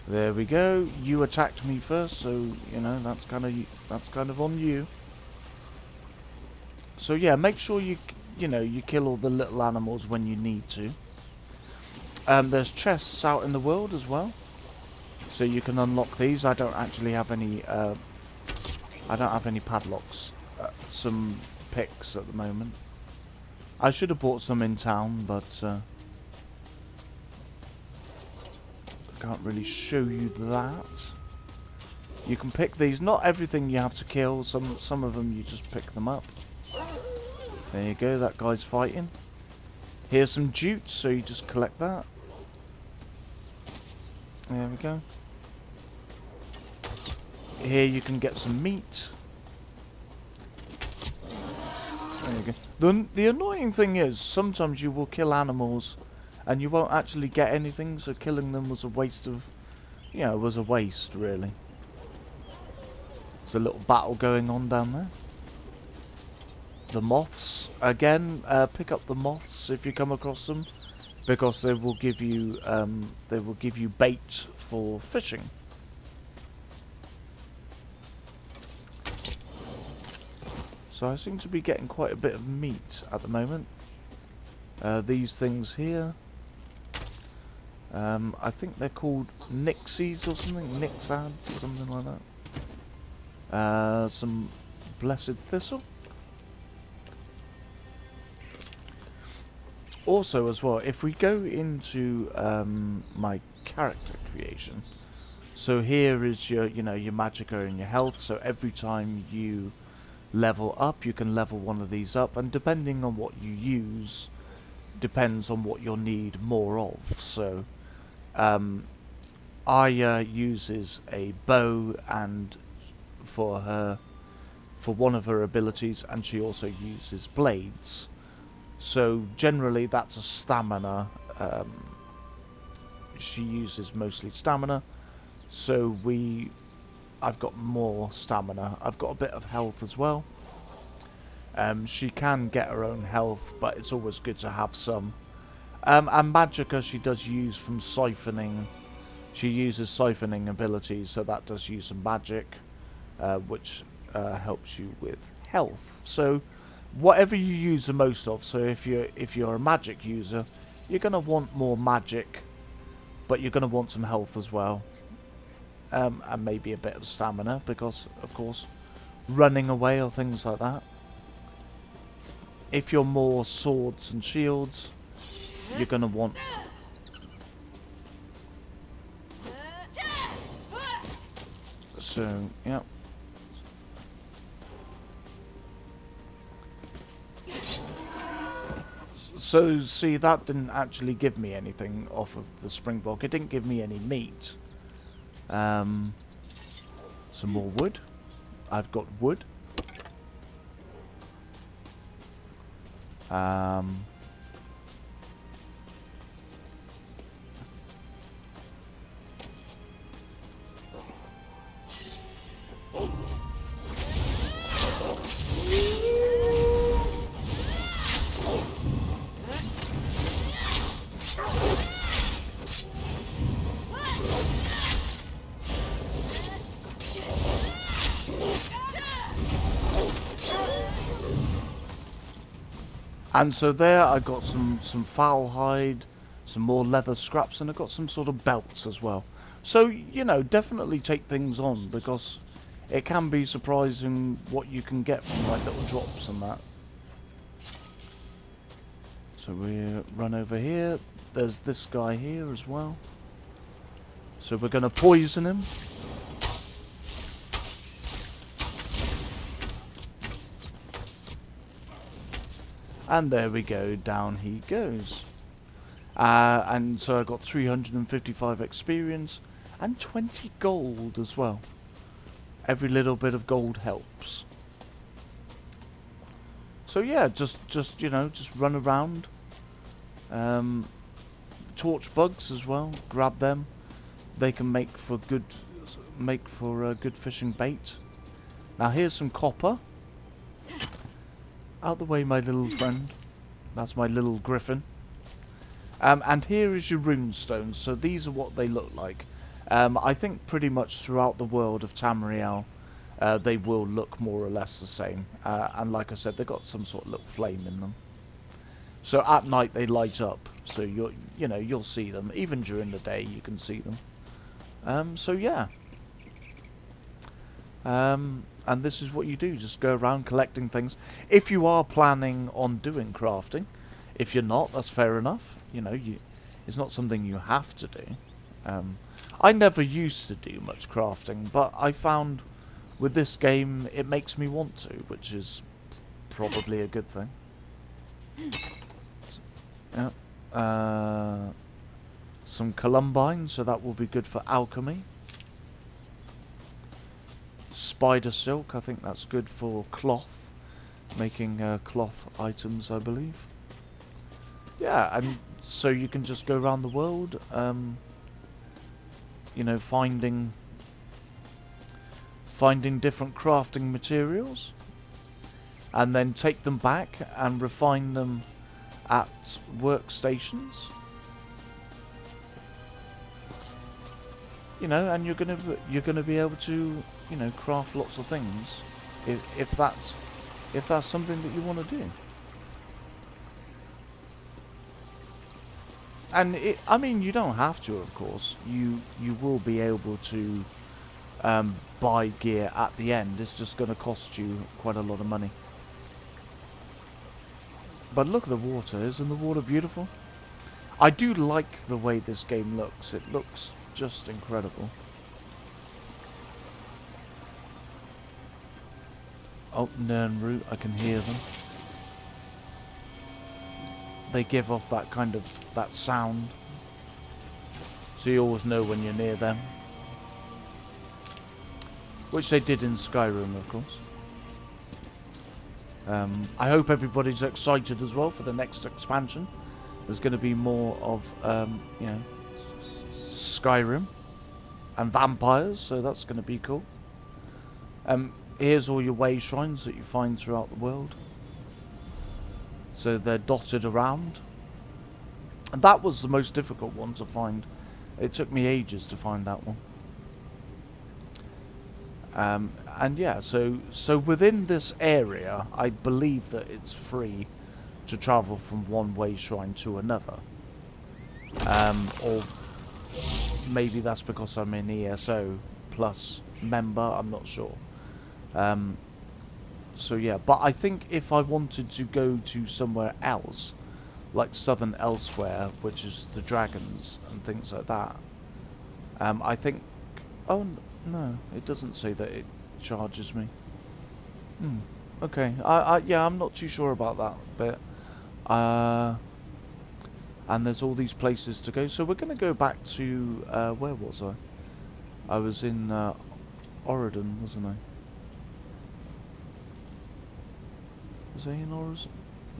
A: There we go. You attacked me first, so you know that's kind of on you. So yeah, make sure you kill all the little animals when you need to. There's chests out in the world as well, so you can unlock these. I don't actually have any. I don't have any padlocks. Some picks at the moment. I should have bought some in town, but can't really show you that. You can pick these. Not everything you have to kill. Some of them you just pick them up. There you go. That guy's fighting. Here's some jute, so you just collect that. There we go. Here you can get some meat. There you go. The annoying thing is, sometimes you will kill animals and you won't actually get anything, so killing them was a waste of... You know, was a waste, really. There's a little battle going on down there. The moths, again, pick up the moths if you come across them, because they will give you bait for fishing. So I seem to be getting quite a bit of meat at the moment. These things here, I think they're called nixies or something, nixads, something like that. Some blessed thistle. Also, as well, if we go into my character creation, so here is your, your magicka and your health. So every time you level up, you can level one of these up, and depending on what you use, depends on what you'll need more of. So, Aya uses a bow, and for one of her abilities, and she also uses blades. So generally that's a stamina. She uses mostly stamina. So I've got more stamina. I've got a bit of health as well. She can get her own health, but it's always good to have some. And magicka she does use from siphoning. She uses siphoning abilities, so that does use some magic, which helps you with health. So whatever you use the most of. So if you're a magic user, you're gonna want more magic, but you're gonna want some health as well, and maybe a bit of stamina, because of course running away or things like that. If you're more swords and shields, you're gonna want. So yeah. So, see, that didn't actually give me anything off of the springbok. It didn't give me any meat. Some more wood. I've got wood. And so there I got some fowl hide, some more leather scraps, and I got some sort of belts as well. So, definitely take things on, because it can be surprising what you can get from like little drops and that. So we run over here. There's this guy here as well. So we're going to poison him. And there we go, down he goes. And so I got 355 experience and 20 gold as well. Every little bit of gold helps. So yeah, just run around. Torch bugs as well. Grab them. They can make for good fishing bait. Now here's some copper. Out the way, my little friend. That's my little griffin. And here is your runestones. So these are what they look like. I think pretty much throughout the world of Tamriel, they will look more or less the same. And like I said, they've got some sort of little flame in them. So at night they light up. So you'll see them. Even during the day you can see them. So yeah. And this is what you do, just go around collecting things. If you are planning on doing crafting, if you're not, that's fair enough. It's not something you have to do. I never used to do much crafting, but I found with this game it makes me want to, which is probably a good thing. Yeah. Some columbine, so that will be good for alchemy. Spider silk, I think that's good for cloth, making cloth items, I believe. Yeah, and so you can just go around the world, you know, finding different crafting materials, and then take them back and refine them at workstations. You know, and you're gonna be able to, you know, craft lots of things if that's something that you want to do. And I mean, you don't have to, of course. You will be able to buy gear at the end. It's just going to cost you quite a lot of money. But look at the water. Isn't the water beautiful? I do like the way this game looks. It looks just incredible. Oh, Nernroot, I can hear them. They give off that kind of, that sound. So you always know when you're near them. Which they did in Skyrim, of course. I hope everybody's excited as well for the next expansion. There's going to be more of, you know, Skyrim and vampires, so that's going to be cool. Here's all your way shrines that you find throughout the world. So they're dotted around. And that was the most difficult one to find. It took me ages to find that one. And yeah, so within this area, I believe that it's free to travel from one way shrine to another. Or maybe that's because I'm an ESO plus member, I'm not sure. So yeah, but I think if I wanted to go to somewhere else, like Southern Elsewhere, which is the dragons and things like that, I think... Oh, no, it doesn't say that it charges me. Okay, yeah, I'm not too sure about that bit. And there's all these places to go, so we're going to go back to, where was I? I was in Oregon, wasn't I? Was I in Oregon?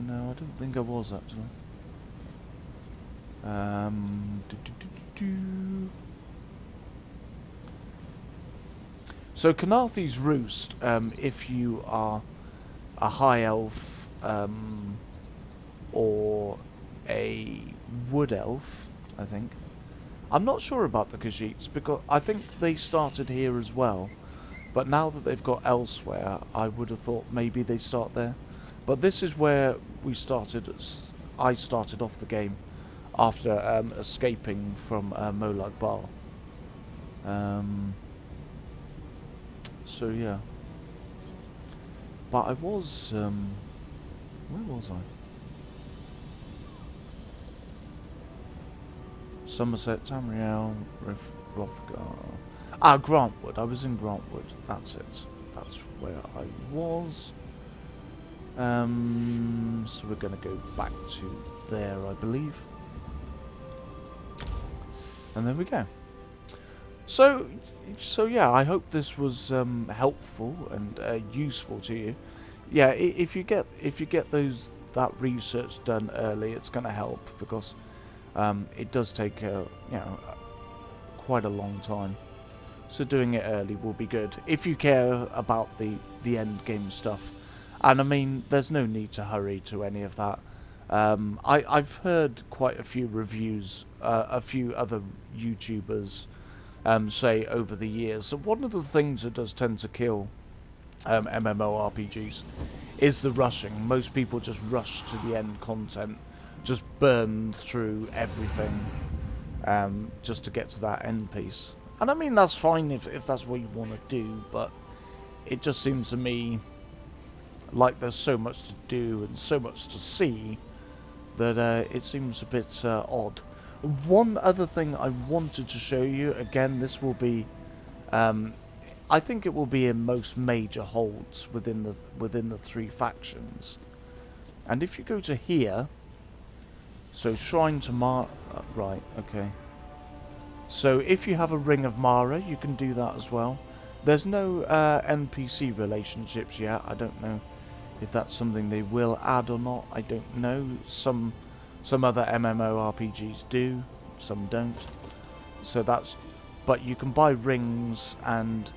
A: No, I don't think I was, actually. So Canarthy's Roost, if you are a high elf or a wood elf, I think. I'm not sure about the Khajiits because I think they started here as well. But now that they've got Elsewhere, I would have thought maybe they start there. But this is where we started. I started off the game after escaping from Molag Bal. So yeah. But I was... where was I? Somerset, Tamriel, Hrothgar... Ah, Grantwood. I was in Grantwood. That's it. That's where I was. So we're going to go back to there, I believe. And there we go. So yeah, I hope this was helpful and useful to you. Yeah, if you get that research done early, it's going to help because it does take you know, quite a long time. So doing it early will be good if you care about the end game stuff. And I mean, there's no need to hurry to any of that. I've heard quite a few reviews, a few other YouTubers say over the years that one of the things that does tend to kill MMORPGs is the rushing. Most people just rush to the end content, just burn through everything just to get to that end piece. And I mean, that's fine if that's what you want to do, but it just seems to me like there's so much to do and so much to see that it seems a bit odd. One other thing I wanted to show you, again, this will be, I think it will be in most major holds within the three factions. And if you go to here, so Shrine to Mara, right, okay. So if you have a Ring of Mara, you can do that as well. There's no NPC relationships yet. I don't know if that's something they will add or not. I don't know. Some other MMORPGs do, some don't. So that's, but you can buy rings and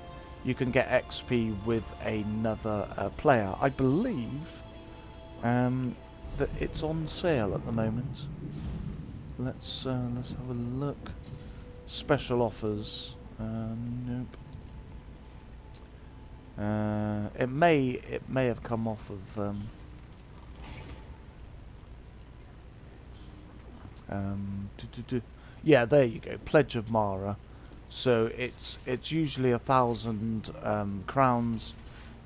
A: you can get XP with another player. I believe that it's on sale at the moment. Let's have a look. Special offers. Nope. It may have come off of yeah, there you go. Pledge of Mara. So it's usually 1,000 crowns,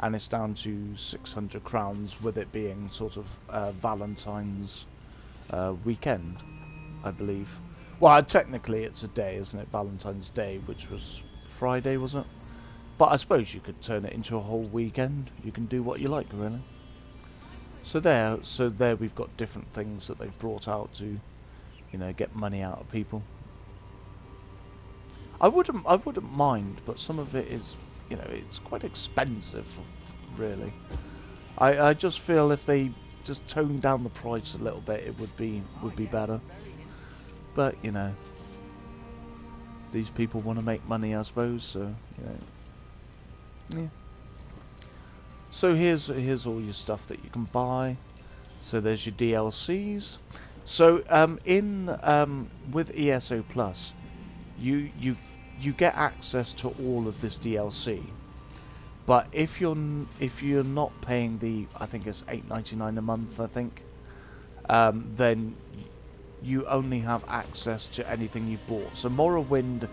A: and it's down to 600 crowns, with it being sort of Valentine's weekend, I believe. Well, technically it's a day, isn't it? Valentine's Day, which was Friday, was it? But I suppose you could turn it into a whole weekend. You can do what you like, really. So there we've got different things that they've brought out to, you know, get money out of people. I wouldn't mind, but some of it is, you know, it's quite expensive, really. I just feel if they just toned down the price a little bit, it would be better. But you know, these people want to make money, I suppose. So you know, yeah. So here's all your stuff that you can buy. So there's your DLCs. So with ESO Plus, you get access to all of this DLC. But if you're not paying the, I think it's $8.99 a month, I think, then you only have access to anything you've bought. So Morrowind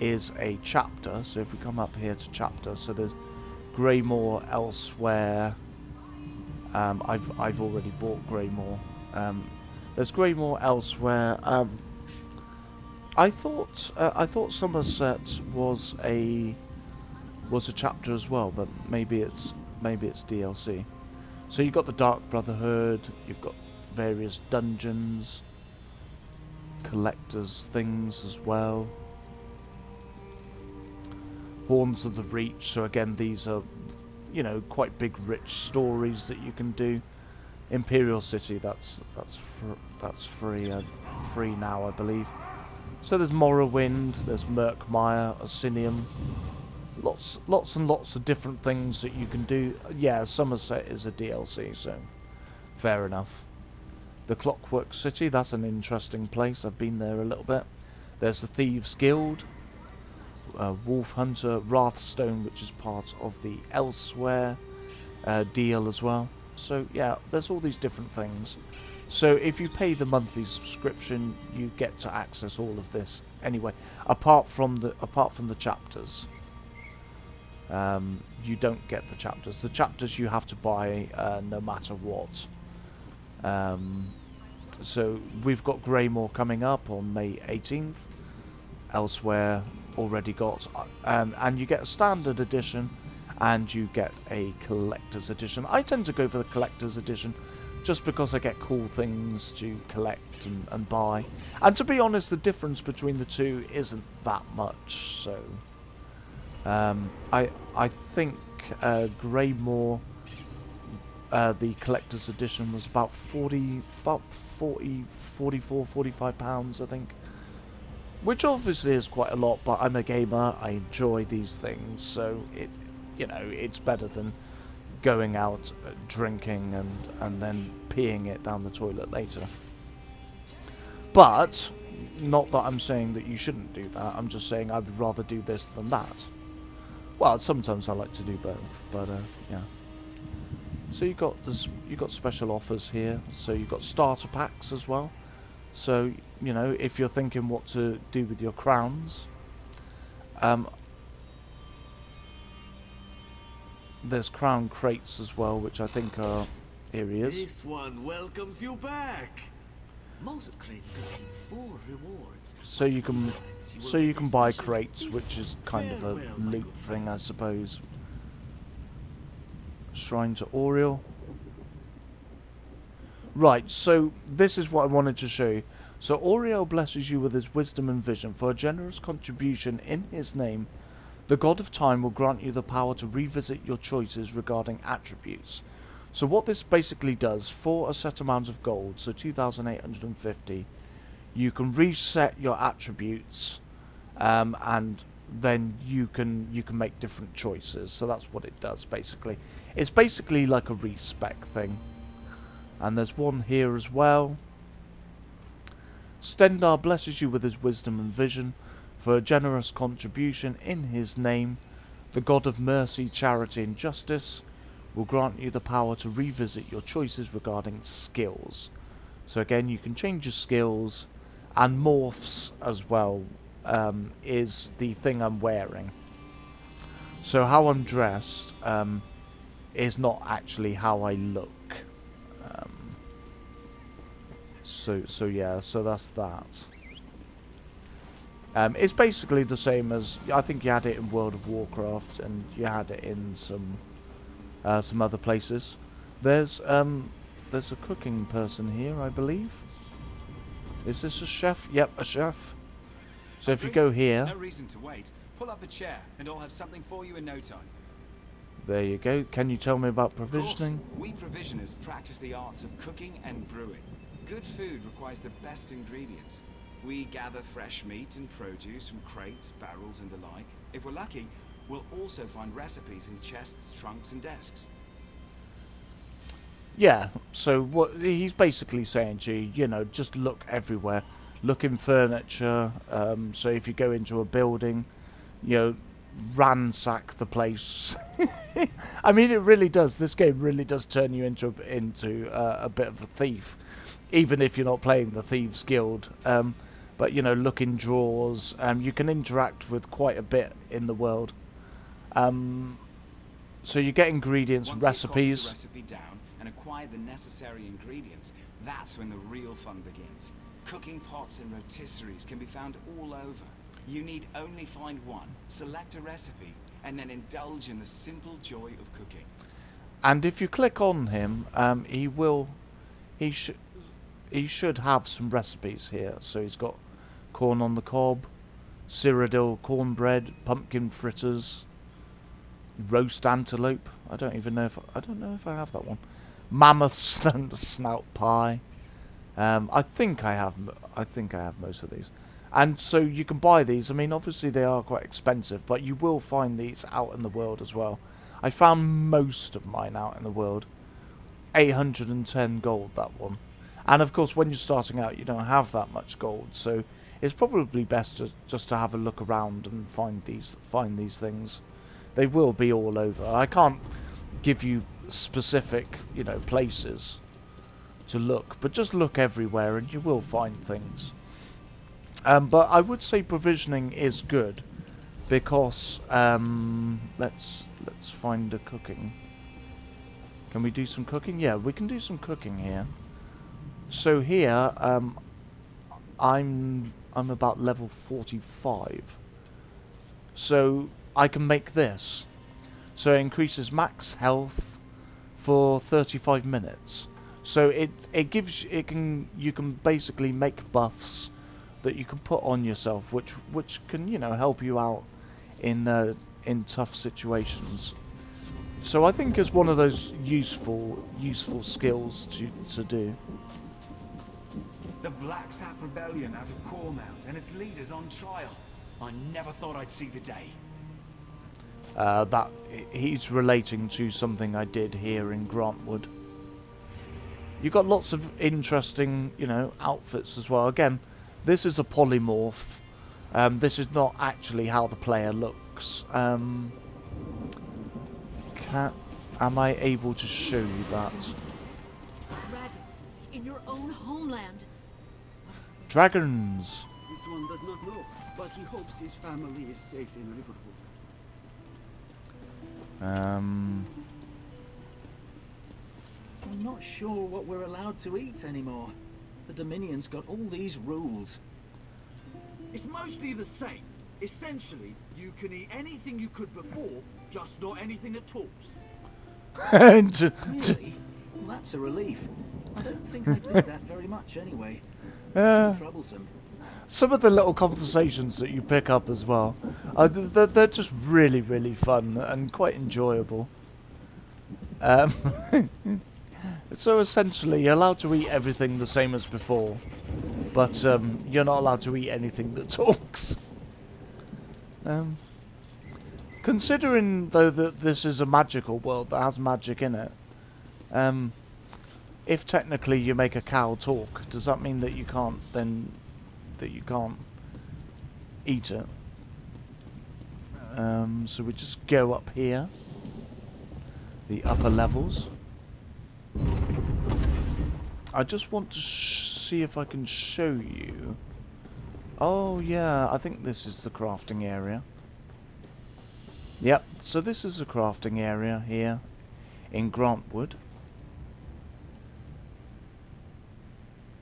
A: is a chapter. So if we come up here to chapter, so there's Greymoor elsewhere. I've already bought Greymoor. There's Greymoor elsewhere. I thought Somerset was a chapter as well, but maybe it's DLC. So you've got the Dark Brotherhood. You've got various dungeons, collectors things as well. Horns of the Reach. So again, these are, you know, quite big, rich stories that you can do. Imperial City, that's free now, I believe. So there's Morrowind, there's Murkmire, Osinium, lots and lots of different things that you can do. Yeah, Somerset is a DLC, so fair enough. The Clockwork City, that's an interesting place. I've been there a little bit. There's the Thieves Guild, Wolf Hunter, Wrathstone, which is part of the Elsewhere deal as well. So yeah, there's all these different things. So if you pay the monthly subscription, you get to access all of this anyway. Apart from the chapters, you don't get the chapters. The chapters you have to buy no matter what. So we've got Greymoor coming up on May 18th. Elsewhere already got, and you get a standard edition, and you get a collector's edition. I tend to go for the collector's edition, just because I get cool things to collect and buy. And to be honest, the difference between the two isn't that much. So I think Greymoor, the collector's edition, was about 44, 45 pounds, I think. Which obviously is quite a lot, but I'm a gamer, I enjoy these things, so it's better than going out drinking and then peeing it down the toilet later. But not that I'm saying that you shouldn't do that. I'm just saying I would rather do this than that. Well, sometimes I like to do both, but yeah. So you got special offers here. So you got starter packs as well. So if you're thinking what to do with your crowns, there's crown crates as well, which I think are... Here he is.
F: This one welcomes you back. Most crates contain 4 rewards.
A: So
F: but
A: you can,
F: sometimes will
A: so you
F: get
A: can
F: a
A: buy
F: special
A: crates,
F: gift.
A: which is kind of a
F: Farewell, my
A: loot
F: good
A: thing,
F: friend.
A: I suppose. Shrine to Oriel. Right, so this is what I wanted to show you. So Oriel blesses you with his wisdom and vision. For a generous contribution in his name, the God of Time will grant you the power to revisit your choices regarding attributes. So what this basically does, for a set amount of gold, so 2,850, you can reset your attributes, and then you can make different choices. So that's what it does basically. It's basically like a respec thing. And there's one here as well. Stendar blesses you with his wisdom and vision. For a generous contribution in his name, the God of mercy, charity and justice will grant you the power to revisit your choices regarding skills. So again, you can change your skills, and morphs as well, is the thing I'm wearing. So how I'm dressed is not actually how I look. So yeah, so that's that. It's basically the same as, I think you had it in World of Warcraft, and you had it in some other places. There's a cooking person here, I believe. Is this a chef? Yep, a chef. So if you go here,
G: No reason to wait. Pull up a chair, and I'll have something for you in no time.
A: there you go. Can you tell me about
G: Of course,
A: provisioning?
G: we provisioners practice the arts of cooking and brewing. Good food requires the best ingredients. We gather fresh meat and produce from crates, barrels, and the like. If we're lucky, we'll also find recipes in chests, trunks, and desks.
A: Yeah, so what he's basically saying to you, you know, just look everywhere. Look in furniture. So if you go into a building, you know, ransack the place. I mean, it really does. This game really does turn you into a bit of a thief, even if you're not playing the Thieves Guild. But you know, look in drawers. You can interact with quite a bit in the world. So you get ingredients,
G: Once
A: recipes.
G: you've got the recipe down and acquired the necessary ingredients, that's when the real fun begins. Cooking pots and rotisseries can be found all over. You need only find one, select a recipe, and then indulge in the simple joy of cooking.
A: And if you click on him, he should have some recipes here. So he's got corn on the cob, Cyrodiil cornbread, pumpkin fritters, roast antelope. I don't know if I have that one. Mammoth snout pie. I think I have most of these. And so you can buy these. I mean, obviously they are quite expensive, but you will find these out in the world as well. I found most of mine out in the world. 810 gold, that one. And of course, when you're starting out, you don't have that much gold, so it's probably best just to have a look around and find these things. They will be all over. I can't give you specific, you know, places to look, but just look everywhere and you will find things. But I would say provisioning is good because let's find a cooking. Can we do some cooking? Yeah, we can do some cooking here. So here, I'm about level 45. So I can make this. So it increases max health for 35 minutes. So you can basically make buffs that you can put on yourself, which can, you know, help you out in tough situations. So I think it's one of those useful skills to do.
G: The Black Sap Rebellion out of Cormount and its leaders on trial. I never thought I'd see the day.
A: That he's relating to something I did here in Grantwood. You got lots of interesting, you know, outfits as well. Again, this is a polymorph. This is not actually how the player looks. Am I able to show you that?
H: Dragons in your own homeland.
A: Dragons.
B: This one does not know, but he hopes his family is safe in Liverpool.
C: I'm not sure what we're allowed to eat anymore.
E: The Dominion's got all these rules.
C: It's mostly the same. Essentially, you can eat anything you could before, just not anything that talks.
E: Really? Well, that's a relief. I don't think I did that very much anyway. Too troublesome.
A: Some of the little conversations that you pick up as well, they're just really, really fun and quite enjoyable. So essentially, you're allowed to eat everything the same as before, but you're not allowed to eat anything that talks. Considering, though, that this is a magical world that has magic in it, if technically you make a cow talk, does that mean that you can't then eat it? So we just go up here, the upper levels. I just want to see if I can show you. Oh yeah, I think this is the crafting area. Yep, so this is the crafting area here in Grantwood.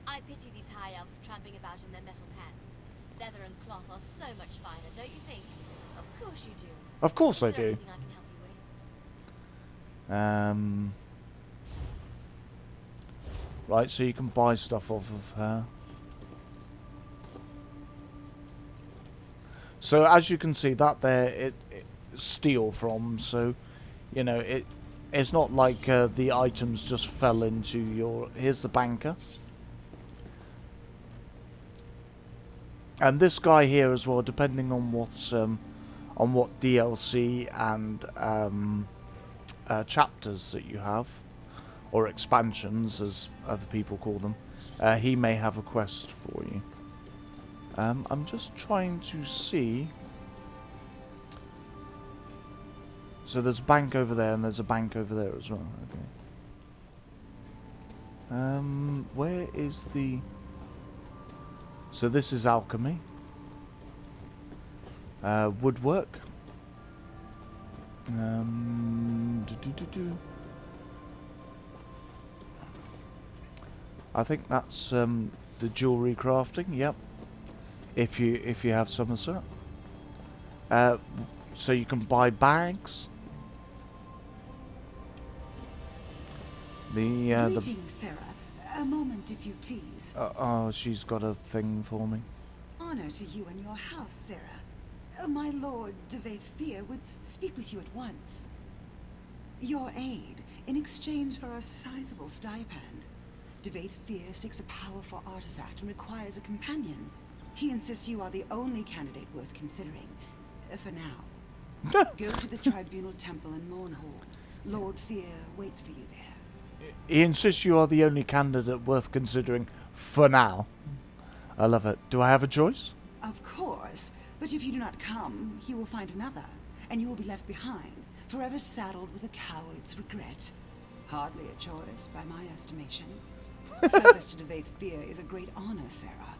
H: I pity these high elves tramping about in their metal pants. Leather and cloth are so much finer, don't you think? Of course you do.
A: Of course I
H: Is there
A: do.
H: anything I can help you with?
A: Right, so you can buy stuff off of her. So as you can see, that there it steal from. So, you know, it's not like the items just fell into your. Here's the banker, and this guy here as well. Depending on what DLC and chapters that you have, or expansions as other people call them, he may have a quest for you. I'm just trying to see. So there's a bank over there and there's a bank over there as well. Okay. Where is the... So this is alchemy. Woodwork. I think that's the jewelry crafting. Yep. If you have some of that. So you can buy bags.
B: Greetings, Sarah. A moment, if you please.
A: Oh, she's got a thing for me.
B: Honor to you and your house, Sarah. My lord, Devaith Fear, would speak with you at once. Your aid, in exchange for a sizable stipend. Devaith Fear seeks a powerful artifact and requires a companion. He insists you are the only candidate worth considering, for now. Go to the Tribunal Temple in Mournhold. Lord Fear waits for you there.
A: He insists you are the only candidate worth considering for now. I love it. Do I have a choice?
B: Of course, but if you do not come, he will find another, and you will be left behind, forever saddled with a coward's regret. Hardly a choice, by my estimation. Service to Devaith Fear is a great honor, Sarah.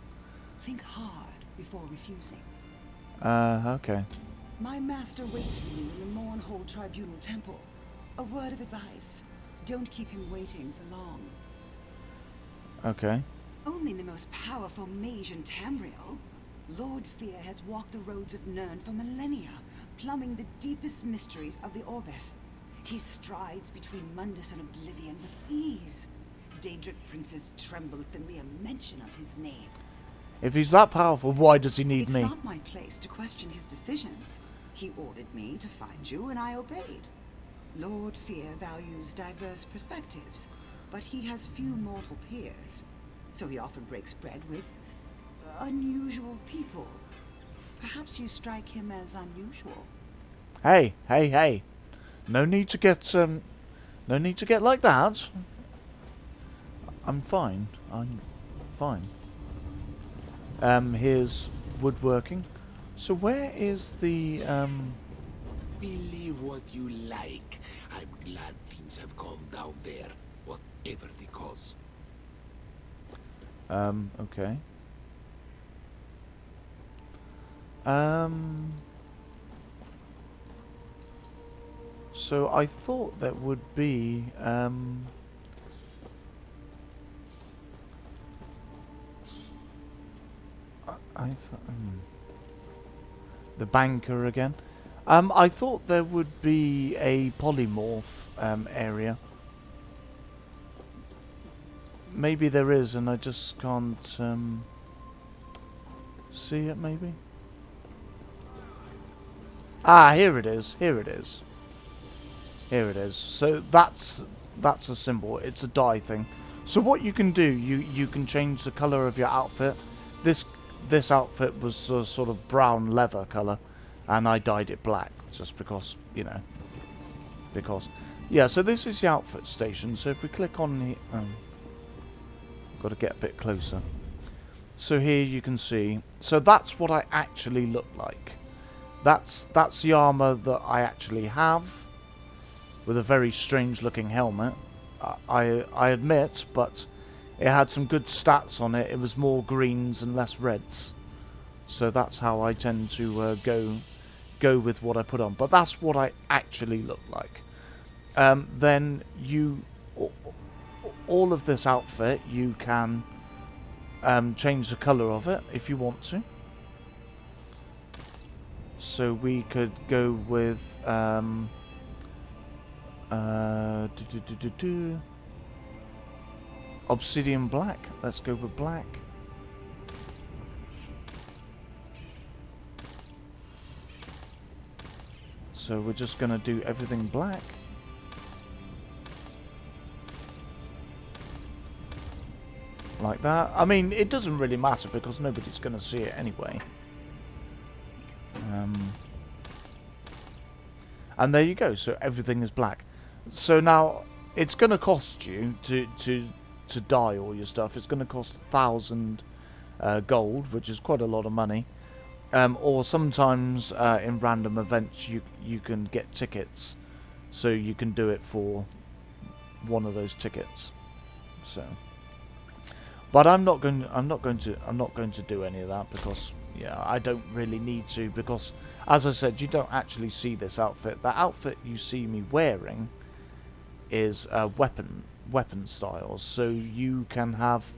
B: Think hard before refusing.
A: Okay.
B: My master waits for you in the Mournhold Tribunal Temple. A word of advice. Don't keep him waiting for long.
A: Okay.
B: Only the most powerful mage in Tamriel. Lord Fear has walked the roads of Nirn for millennia, plumbing the deepest mysteries of the Orbis. He strides between Mundus and Oblivion with ease. Daedric princes tremble at the mere mention of his name.
A: If he's that powerful, why does he need
B: It's
A: me?
B: not my place to question his decisions. He ordered me to find you, and I obeyed. Lord Fear values diverse perspectives, but he has few mortal peers, so he often breaks bread with unusual people. Perhaps you strike him as unusual.
A: Hey, hey, hey! No need to get no need to get like that. I'm fine. I'm fine. Here's woodworking. So where is the
I: Believe what you like. I'm glad things have gone down there, whatever the cause.
A: Okay. So I thought that would be I thought the banker again. I thought there would be a polymorph area. Maybe there is, and I just can't see it. Maybe. Ah, here it is. Here it is. Here it is. So that's a symbol. It's a dye thing. So what you can do, you can change the color of your outfit. This outfit was a sort of brown leather color, and I dyed it black just because, you know. Because, yeah. So this is the outfit station. So if we click on the, got to get a bit closer. So here you can see. So that's what I actually look like. That's the armor that I actually have, with a very strange looking helmet. I admit, but it had some good stats on it. It was more greens and less reds. So that's how I tend to go with what I put on. But that's what I actually look like. Then all of this outfit, you can change the colour of it if you want to. So we could go with obsidian black. Let's go with black. So we're just going to do everything black. Like that. I mean, it doesn't really matter because nobody's going to see it anyway. And there you go. So everything is black. So now it's going to cost you to dye all your stuff. It's going to cost 1,000 gold, which is quite a lot of money. Or sometimes in random events you can get tickets, so you can do it for one of those tickets. So, but I'm not going to do any of that because, yeah, I don't really need to, because as I said, you don't actually see this outfit. The outfit you see me wearing is weapon styles, so you can have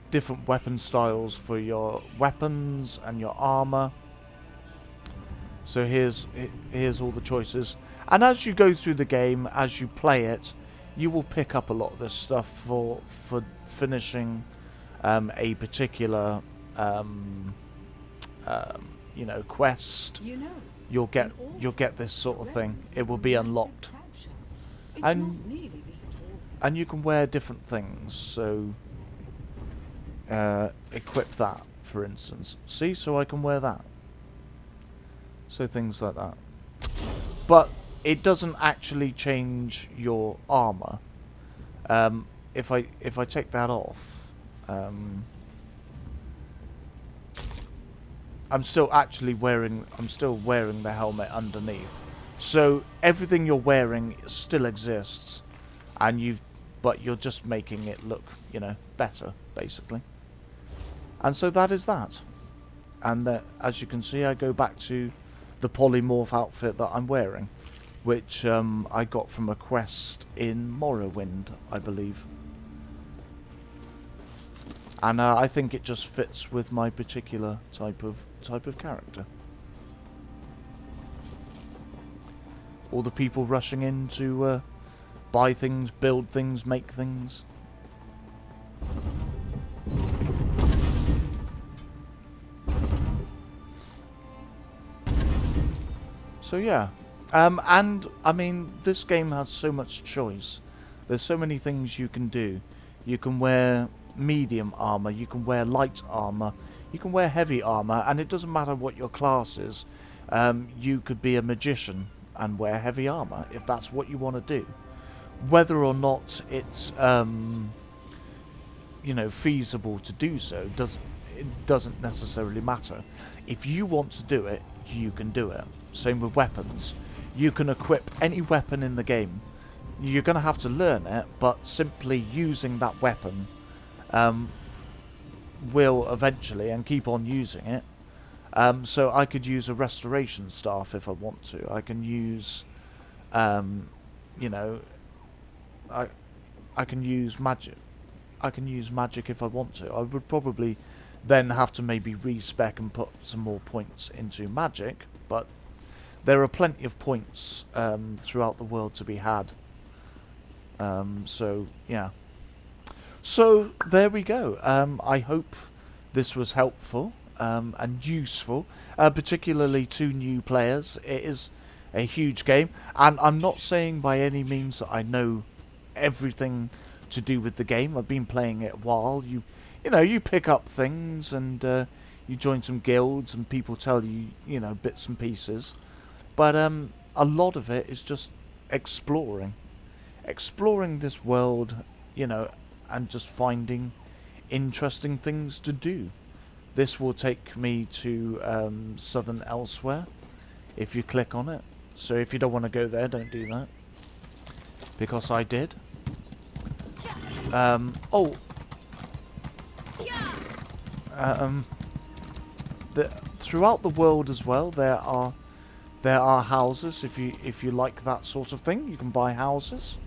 A: different weapon styles for your weapons and your armor. So here's all the choices, and as you go through the game, as you play it, you will pick up a lot of this stuff for finishing a particular you know, quest. You'll get this sort of thing. It will be unlocked, and you can wear different things. So equip that, for instance. See, so I can wear that. So things like that. But it doesn't actually change your armor. If I take that off, I'm still wearing the helmet underneath. So everything you're wearing still exists, and but you're just making it look, you know, better, basically. And so that is that. And as you can see, I go back to the polymorph outfit that I'm wearing, which I got from a quest in Morrowind, I believe. And I think it just fits with my particular type of character. All the people rushing in to buy things, build things, make things. So yeah, and I mean, this game has so much choice. There's so many things you can do. You can wear medium armor, you can wear light armor, you can wear heavy armor, and it doesn't matter what your class is. You could be a magician and wear heavy armor if that's what you want to do. Whether or not it's you know, feasible to do so doesn't necessarily matter. If you want to do it, you can do it. Same with weapons. You can equip any weapon in the game. You're going to have to learn it, but simply using that weapon will eventually, and keep on using it. So I could use a restoration staff if I want to. I can use, you know, I can use magic. I can use magic if I want to. I would probably then have to maybe respec and put some more points into magic. But there are plenty of points throughout the world to be had. So yeah. So there we go. I hope this was helpful and useful, particularly to new players. It is a huge game, and I'm not saying by any means that I know everything to do with the game. I've been playing it a while. You know, you pick up things and you join some guilds, and people tell you, you know, bits and pieces. But a lot of it is just exploring this world, you know, and just finding interesting things to do. This will take me to Southern Elsewhere if you click on it. So if you don't want to go there, don't do that, because I did. Oh. Throughout the world as well, there are houses. If you like that sort of thing, you can buy houses.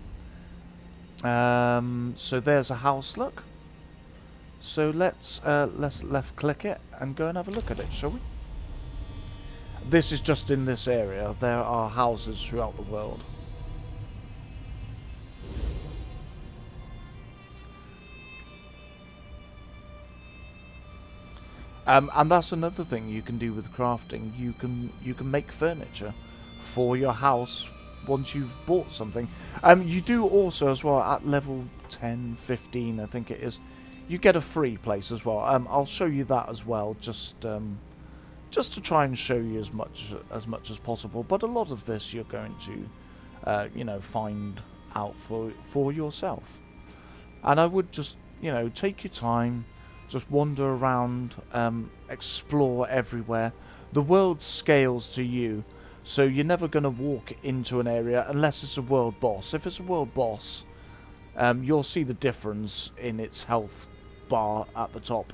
A: So there's a house. Look. So let's left click it and go and have a look at it, shall we? This is just in this area. There are houses throughout the world. And that's another thing you can do with crafting. You can make furniture for your house once you've bought something. You do also as well at level 10, 15, I think it is. You get a free place as well. I'll show you that as well, just to try and show you as much as possible. But a lot of this you're going to, you know, find out for yourself. And I would just, you know, take your time, just wander around, explore everywhere. The world scales to you, so you're never going to walk into an area unless it's a world boss. If it's a world boss, you'll see the difference in its health bar at the top.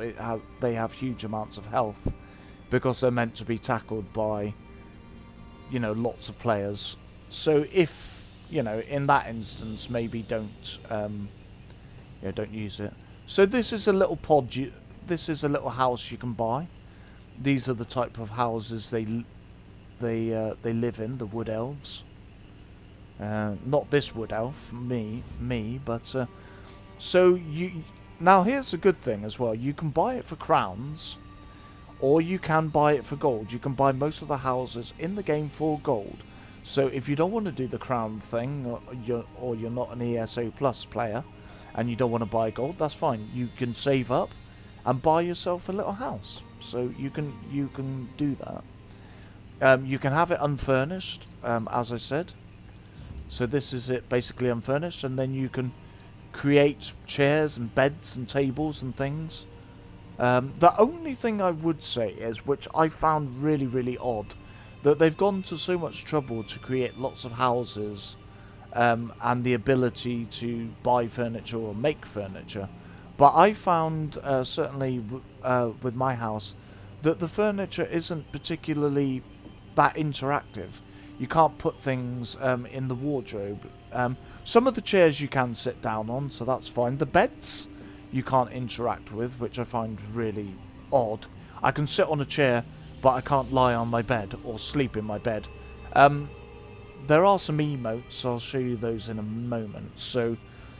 A: They have huge amounts of health because they're meant to be tackled by, you know, lots of players. So if, you know, in that instance, maybe don't use it. So this is a little pod. This is a little house you can buy. These are the type of houses they live in, the wood elves. Not this wood elf, me, but so you. Now here's a good thing as well. You can buy it for crowns, or you can buy it for gold. You can buy most of the houses in the game for gold. So if you don't want to do the crown thing, or you're not an ESO Plus player, and you don't want to buy gold, that's fine. You can save up and buy yourself a little house. So you can do that. You can have it unfurnished, as I said. So this is it, basically unfurnished, and then you can create chairs and beds and tables and things. The only thing I would say is, which I found really, really odd, that they've gone to so much trouble to create lots of houses and the ability to buy furniture or make furniture. But I found, certainly with my house, that the furniture isn't particularly that interactive. You can't put things in the wardrobe. Some of the chairs you can sit down on, so that's fine. The beds you can't interact with, which I find really odd. I can sit on a chair, but I can't lie on my bed or sleep in my bed. There are some emotes, I'll show you those in a moment. So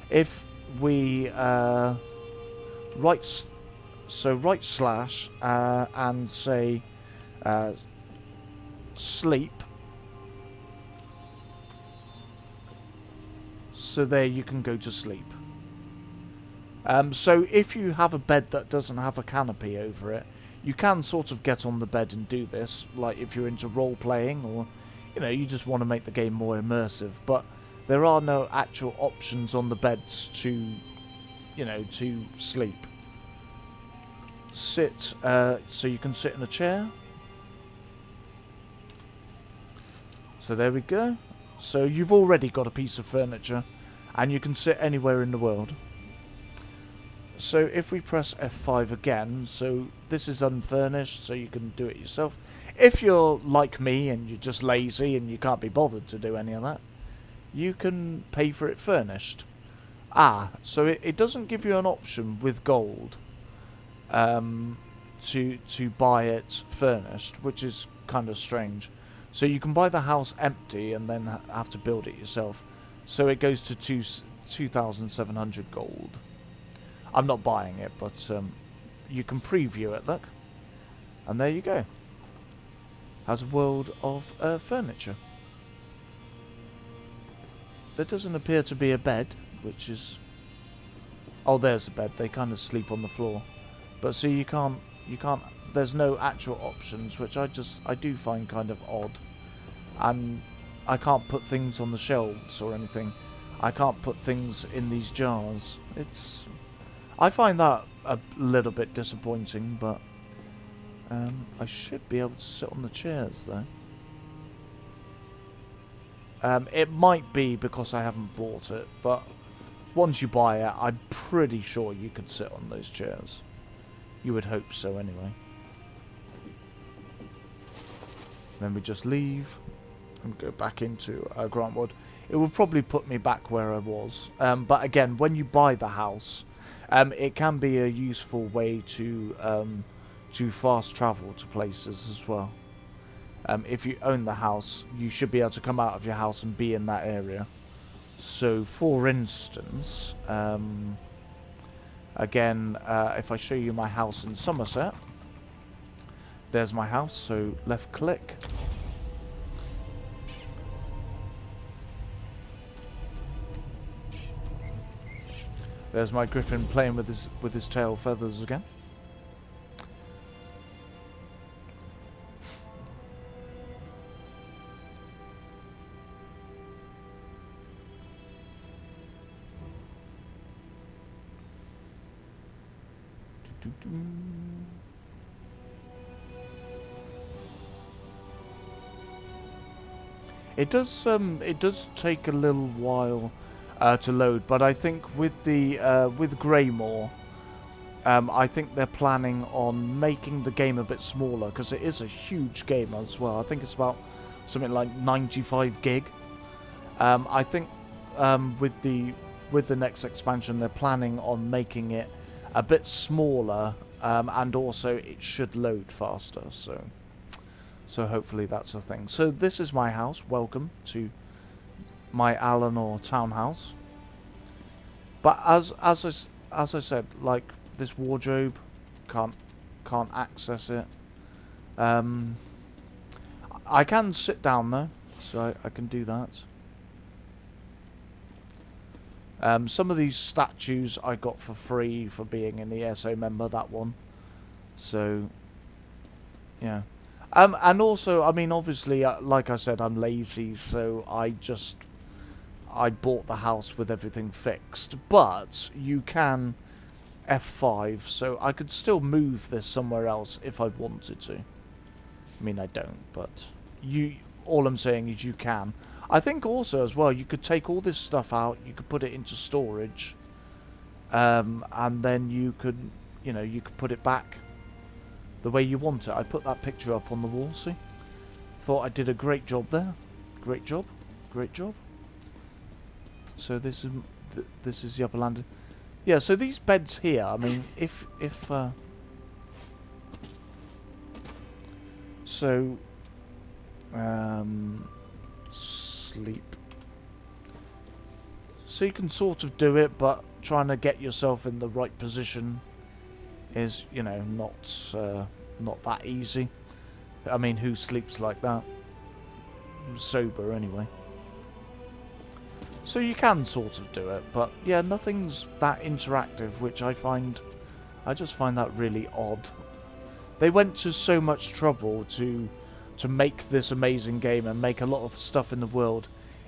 A: if we right slash and say sleep, so there you can go to sleep. So if you have a bed that doesn't have a canopy over it, you can sort of get on the bed and do this, like if you're into role playing, or you know, you just want to make the game more immersive. But there are no actual options on the beds to, you know, to sleep. Sit, so you can sit in a chair. So there we go. So you've already got a piece of furniture, and you can sit anywhere in the world. So if we press F5 again, so this is unfurnished, so you can do it yourself. If you're like me and you're just lazy and you can't be bothered to do any of that, you can pay for it furnished. So it doesn't give you an option with gold. to buy it furnished, which is kind of strange. So you can buy the house empty and then have to build it yourself. So it goes to 2,700 gold. I'm not buying it, but you can preview it, look. And there you go. Has a world of furniture. There doesn't appear to be a bed, which is... Oh, there's a bed. They kind of sleep on the floor. But see, you can't... There's no actual options, which I do find kind of odd. And I can't put things on the shelves or anything. I can't put things in these jars. I find that a little bit disappointing, but I should be able to sit on the chairs though. It might be because I haven't bought it, but once you buy it, I'm pretty sure you could sit on those chairs. You would hope so anyway. Then we just leave and go back into Grantwood. It will probably put me back where I was. But again, when you buy the house, it can be a useful way to fast travel to places as well. If you own the house, you should be able to come out of your house and be in that area. So, for instance, again, if I show you my house in Somerset, there's my house, so left click. There's my griffin playing with his tail feathers again. It does take a little while to load, but I think with Greymore, I think they're planning on making the game a bit smaller because it is a huge game as well. I think it's about something like 95 gig. I think with the next expansion, they're planning on making it a bit smaller, and also it should load faster. So hopefully that's a thing. So this is my house. Welcome to my Alanor townhouse. But as I said, like this wardrobe, can't access it. I can sit down though, so I can do that. Some of these statues I got for free for being an ESO member, that one. So, yeah. And also, I mean, obviously, like I said, I'm lazy, so I bought the house with everything fixed. But you can F5, so I could still move this somewhere else if I wanted to. I mean, I don't, but all I'm saying is you can. I think also as well, you could take all this stuff out, you could put it into storage, and then you could put it back the way you want it. I put that picture up on the wall, see? Thought I did a great job there. Great job. Great job. So this is the upper landing. Yeah, so these beds here, I mean, sleep. So you can sort of do it, but trying to get yourself in the right position is, not that easy. I mean, who sleeps like that? Sober, anyway. So you can sort of do it, but yeah, nothing's that interactive, which I just find that really odd. They went to so much trouble to make this amazing game and make a lot of stuff in the world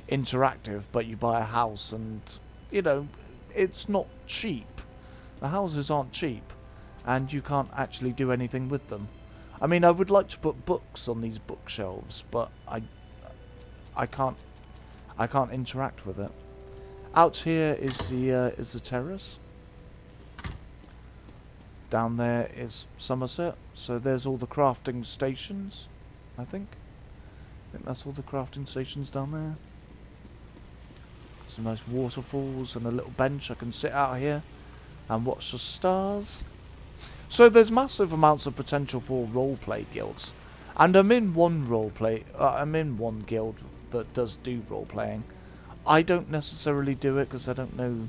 A: interactive, but you buy a house and, it's not cheap. The houses aren't cheap, and you can't actually do anything with them. I mean, I would like to put books on these bookshelves, but I can't interact with it. Out here is the terrace. Down there is Somerset. So there's all the crafting stations, I think that's all the crafting stations down there. Some nice waterfalls and a little bench. I can sit out here and watch the stars. So there's massive amounts of potential for roleplay guilds, and I'm in one I'm in one guild that does do role playing. I don't necessarily do it because I don't know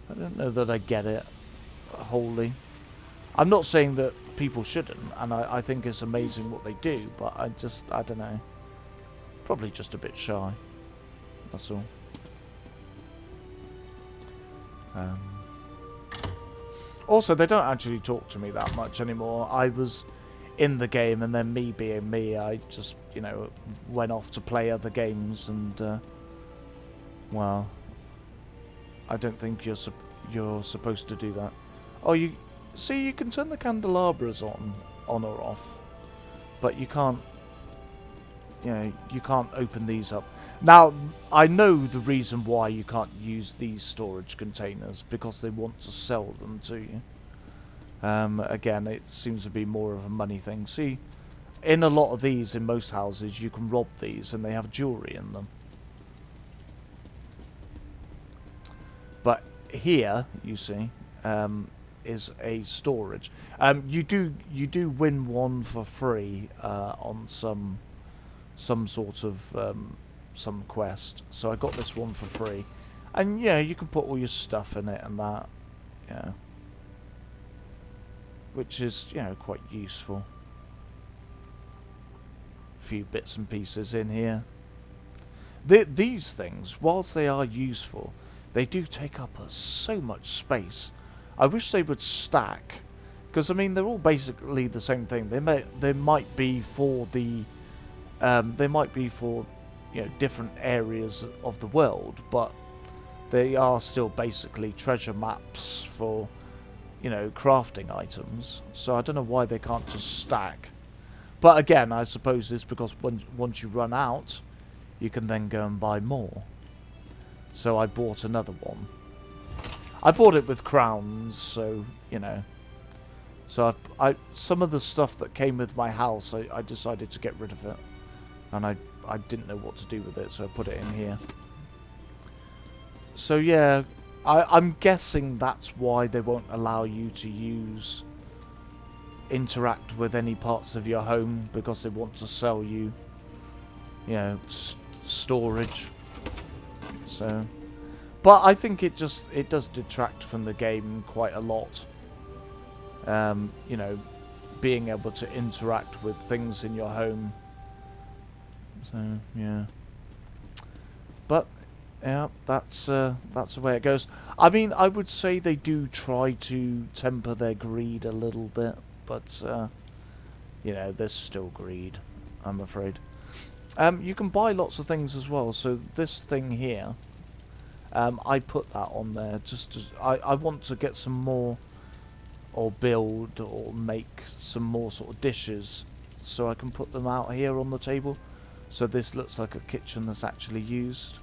A: that I get it wholly. I'm not saying that people shouldn't, and I think it's amazing what they do, but I don't know. Probably just a bit shy. That's all. Also, they don't actually talk to me that much anymore. I was in the game, and then me being me, I just, you know, went off to play other games, and, well, I don't think you're supposed to do that. Oh, you see, you can turn the candelabras on or off, but you can't, you know, you can't open these up. Now, I know the reason why you can't use these storage containers, because they want to sell them to you. Again, it seems to be more of a money thing. See, in a lot of these, in most houses, you can rob these and they have jewellery in them. But here, you see, is a storage. You do win one for free on some sort of some quest. So I got this one for free, and yeah, you can put all your stuff in it and that, yeah, which is, you know, quite useful. A few bits and pieces in here. These things, whilst they are useful, they do take up so much space. I wish they would stack, because I mean they're all basically the same thing. They might be for the you know, different areas of the world, but they are still basically treasure maps for, you know, crafting items. So I don't know why they can't just stack. But again, I suppose it's because once you run out, you can then go and buy more. So I bought another one. I bought it with crowns, so, you know. So some of the stuff that came with my house, I decided to get rid of it. And I didn't know what to do with it, so I put it in here. So yeah, I'm guessing that's why they won't allow you to interact with any parts of your home, because they want to sell you, you know, storage. So, but I think it does detract from the game quite a lot. You know, being able to interact with things in your home. So yeah, but yeah, that's the way it goes. I mean, I would say they do try to temper their greed a little bit, but you know, there's still greed, I'm afraid. You can buy lots of things as well. So this thing here, I put that on there just to, I want to get some more, or build or make some more sort of dishes, so I can put them out here on the table. So this looks like a kitchen that's actually used.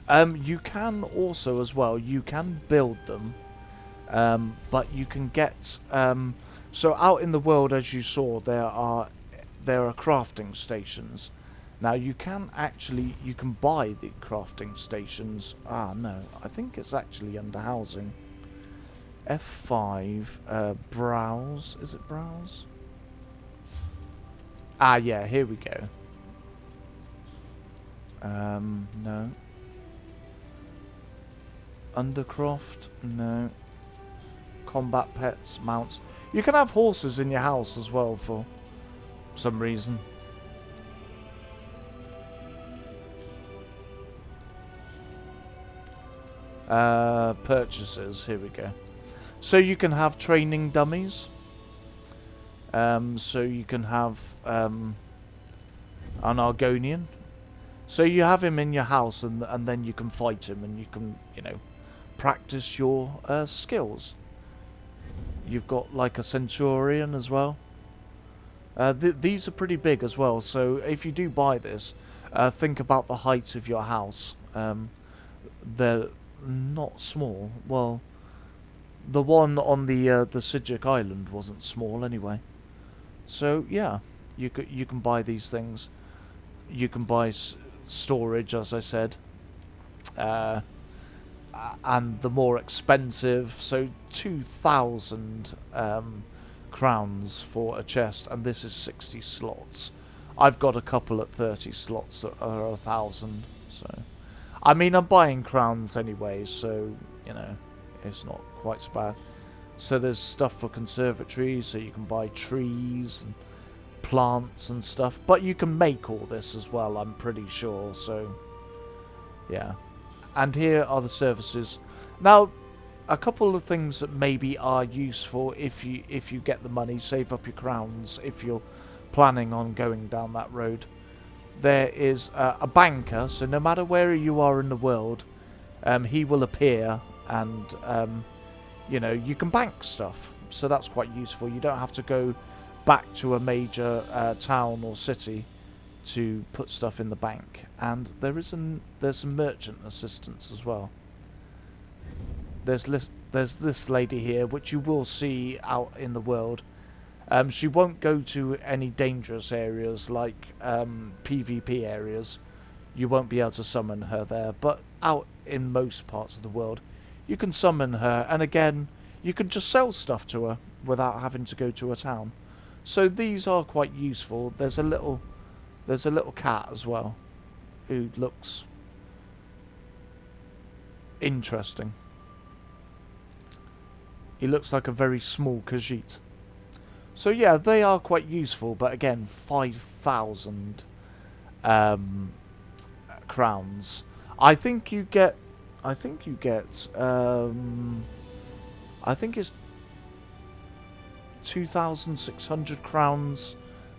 A: You can also, as well, you can build them, but you can get, so out in the world, as you saw, there are crafting stations. Now you can buy the crafting stations. Ah, no, I think it's actually under housing. F5, browse, is it browse? Ah, yeah, here we go. No. Undercroft, no. Combat pets, mounts. You can have horses in your house as well for some reason. Purchases, here we go. So you can have training dummies. So you can have an Argonian. So you have him in your house, and then you can fight him, and you can, you know, practice your skills. You've got like a Centurion as well. These are pretty big as well, so if you do buy this, think about the height of your house. They're not small. Well, the one on the Sijic Island wasn't small anyway. So yeah, you can buy these things. You can buy storage, as I said. and the more expensive. So 2,000 crowns for a chest, and this is 60 slots. I've got a couple at 30 slots that are 1,000. So, I mean, I'm buying crowns anyway, so you know, it's not quite so bad. So there's stuff for conservatories, so you can buy trees and plants and stuff, but you can make all this as well, I'm pretty sure. So yeah, and here are the services. Now, a couple of things that maybe are useful if you get the money, save up your crowns if you're planning on going down that road. There is a banker, so no matter where you are in the world, he will appear, and you know, you can bank stuff, so that's quite useful. You don't have to go back to a major town or city to put stuff in the bank. And there's some merchant assistance as well. There's this lady here, which you will see out in the world. She won't go to any dangerous areas like PvP areas. You won't be able to summon her there, but out in most parts of the world you can summon her, and again you can just sell stuff to her without having to go to a town. So these are quite useful. There's a little cat as well who looks interesting. He looks like a very small Khajiit. So yeah, they are quite useful, but again, 5,000 crowns. I think it's 2,600 crowns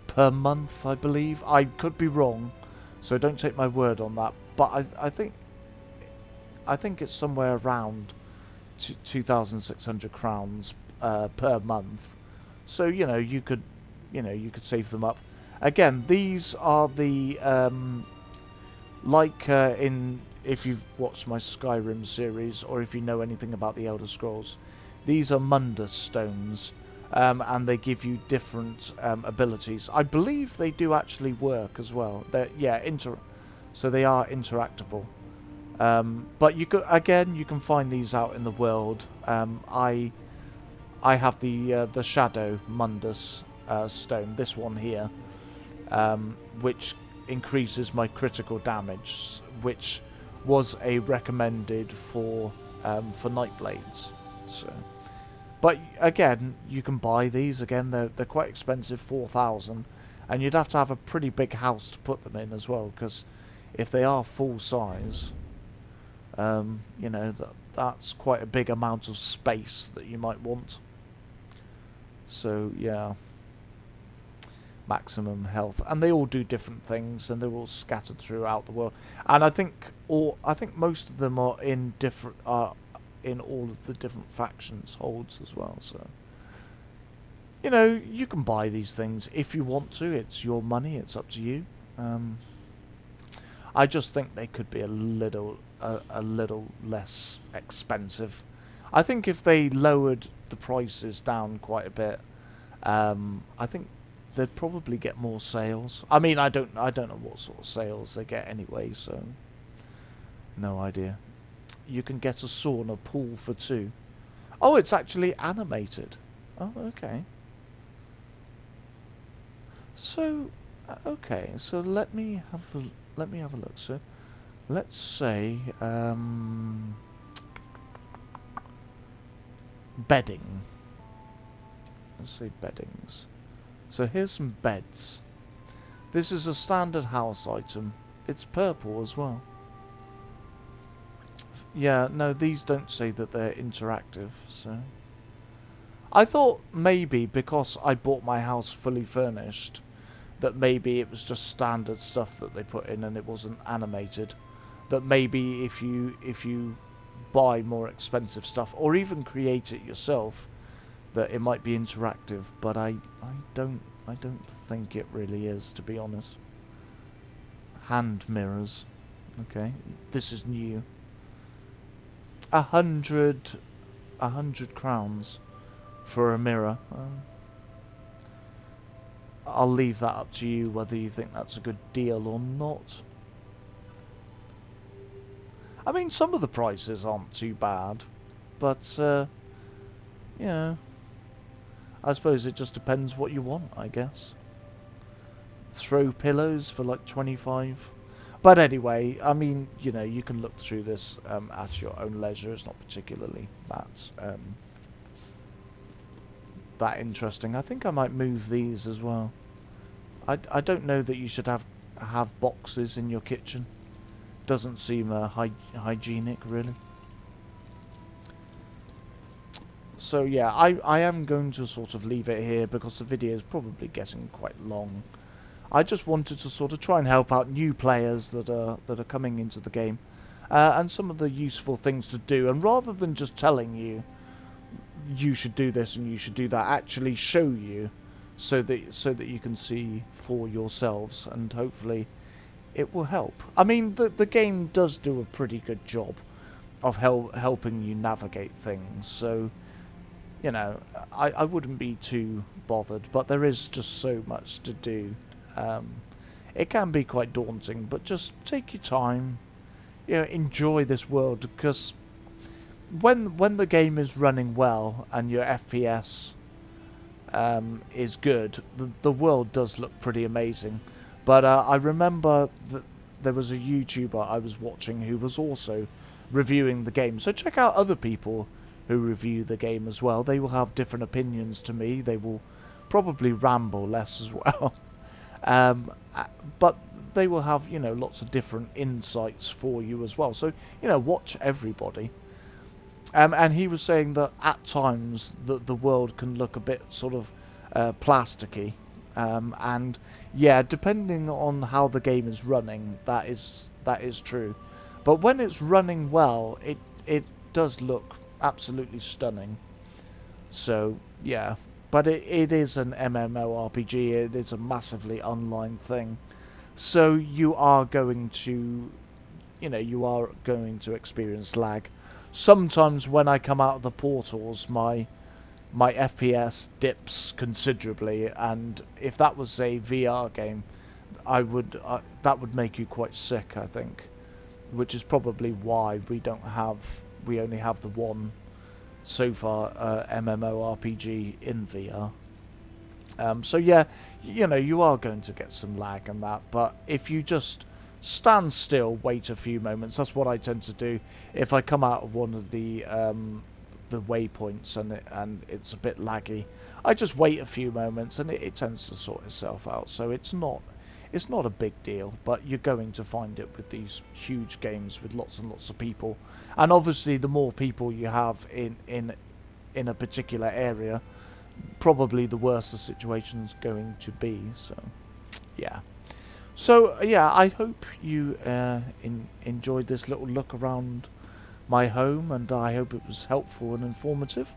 A: per month, I believe. I could be wrong, so don't take my word on that. But I think it's somewhere around 2,600 crowns per month. So you could save them up. Again, these are the if you've watched my Skyrim series, or if you know anything about the Elder Scrolls, these are Mundus stones, and they give you different abilities. I believe they do actually work as well. So they are interactable. But you can find these out in the world. I have the Shadow Mundus stone, this one here, which increases my critical damage, which was a recommended for Nightblades. So, but again, you can buy these. Again, they're quite expensive, 4,000, and you'd have to have a pretty big house to put them in as well, because if they are full size, that's quite a big amount of space that you might want. So yeah, maximum health, and they all do different things, and they're all scattered throughout the world. And I think most of them are in all of the different factions holds as well. So you can buy these things if you want to. It's your money. It's up to you. I just think they could be a little less expensive. I think if they lowered the prices down quite a bit, I think they'd probably get more sales. I mean, I don't know what sort of sales they get anyway, so no idea. You can get a sauna pool for 2. Oh, it's actually animated. Oh, okay. So, okay. So let me have a look. So, let's say bedding. Let's say beddings. So here's some beds. This is a standard house item. It's purple as well. Yeah, no, these don't say that they're interactive, so... I thought maybe because I bought my house fully furnished, that maybe it was just standard stuff that they put in and it wasn't animated. That maybe if you buy more expensive stuff, or even create it yourself, that it might be interactive, but I don't think it really is, to be honest. Hand mirrors. Okay, this is new. 100 crowns for a mirror. I'll leave that up to you whether you think that's a good deal or not. I mean, some of the prices aren't too bad, but yeah, I suppose it just depends what you want, I guess. Throw pillows for like 25. But anyway, I mean, you know, you can look through this at your own leisure. It's not particularly that interesting. I think I might move these as well. I don't know that you should have boxes in your kitchen. Doesn't seem hygienic, really. So yeah, I am going to sort of leave it here because the video is probably getting quite long. I just wanted to sort of try and help out new players that are coming into the game, and some of the useful things to do. And rather than just telling you, you should do this and you should do that, actually show you, so that you can see for yourselves, and hopefully it will help. I mean, the game does do a pretty good job of helping you navigate things. So, you know, I wouldn't be too bothered, but there is just so much to do. It can be quite daunting, but just take your time, you know, enjoy this world, because when the game is running well and your FPS is good, the world does look pretty amazing. But I remember that there was a YouTuber I was watching who was also reviewing the game, so check out other people who review the game as well. They will have different opinions to me. They will probably ramble less as well. But they will have, you know, lots of different insights for you as well. So, you know, watch everybody. And he was saying that at times the world can look a bit sort of plasticky. And yeah, depending on how the game is running, that is true. But when it's running well, it does look absolutely stunning. So yeah. But it is an MMORPG. It is a massively online thing. So you are going to, you know, you are going to experience lag. Sometimes when I come out of the portals, my FPS dips considerably, and if that was a VR game, that would make you quite sick, I think. Which is probably why we only have the one so far MMORPG in VR. So yeah, you know, you are going to get some lag and that, but if you just stand still, wait a few moments, that's what I tend to do. If I come out of one of the waypoints and it's a bit laggy, I just wait a few moments and it tends to sort itself out. So it's not a big deal, but you're going to find it with these huge games with lots and lots of people. And obviously the more people you have in a particular area, probably the worse the situation's going to be. So yeah. So yeah, I hope you enjoyed this little look around my home, and I hope it was helpful and informative.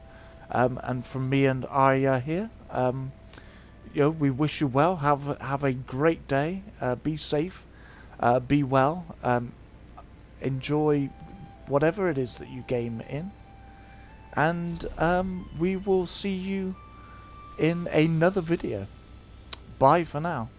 A: And from me and I here, you know, we wish you well. Have a great day. Be safe. Be well. Enjoy whatever it is that you game in. And we will see you in another video. Bye for now.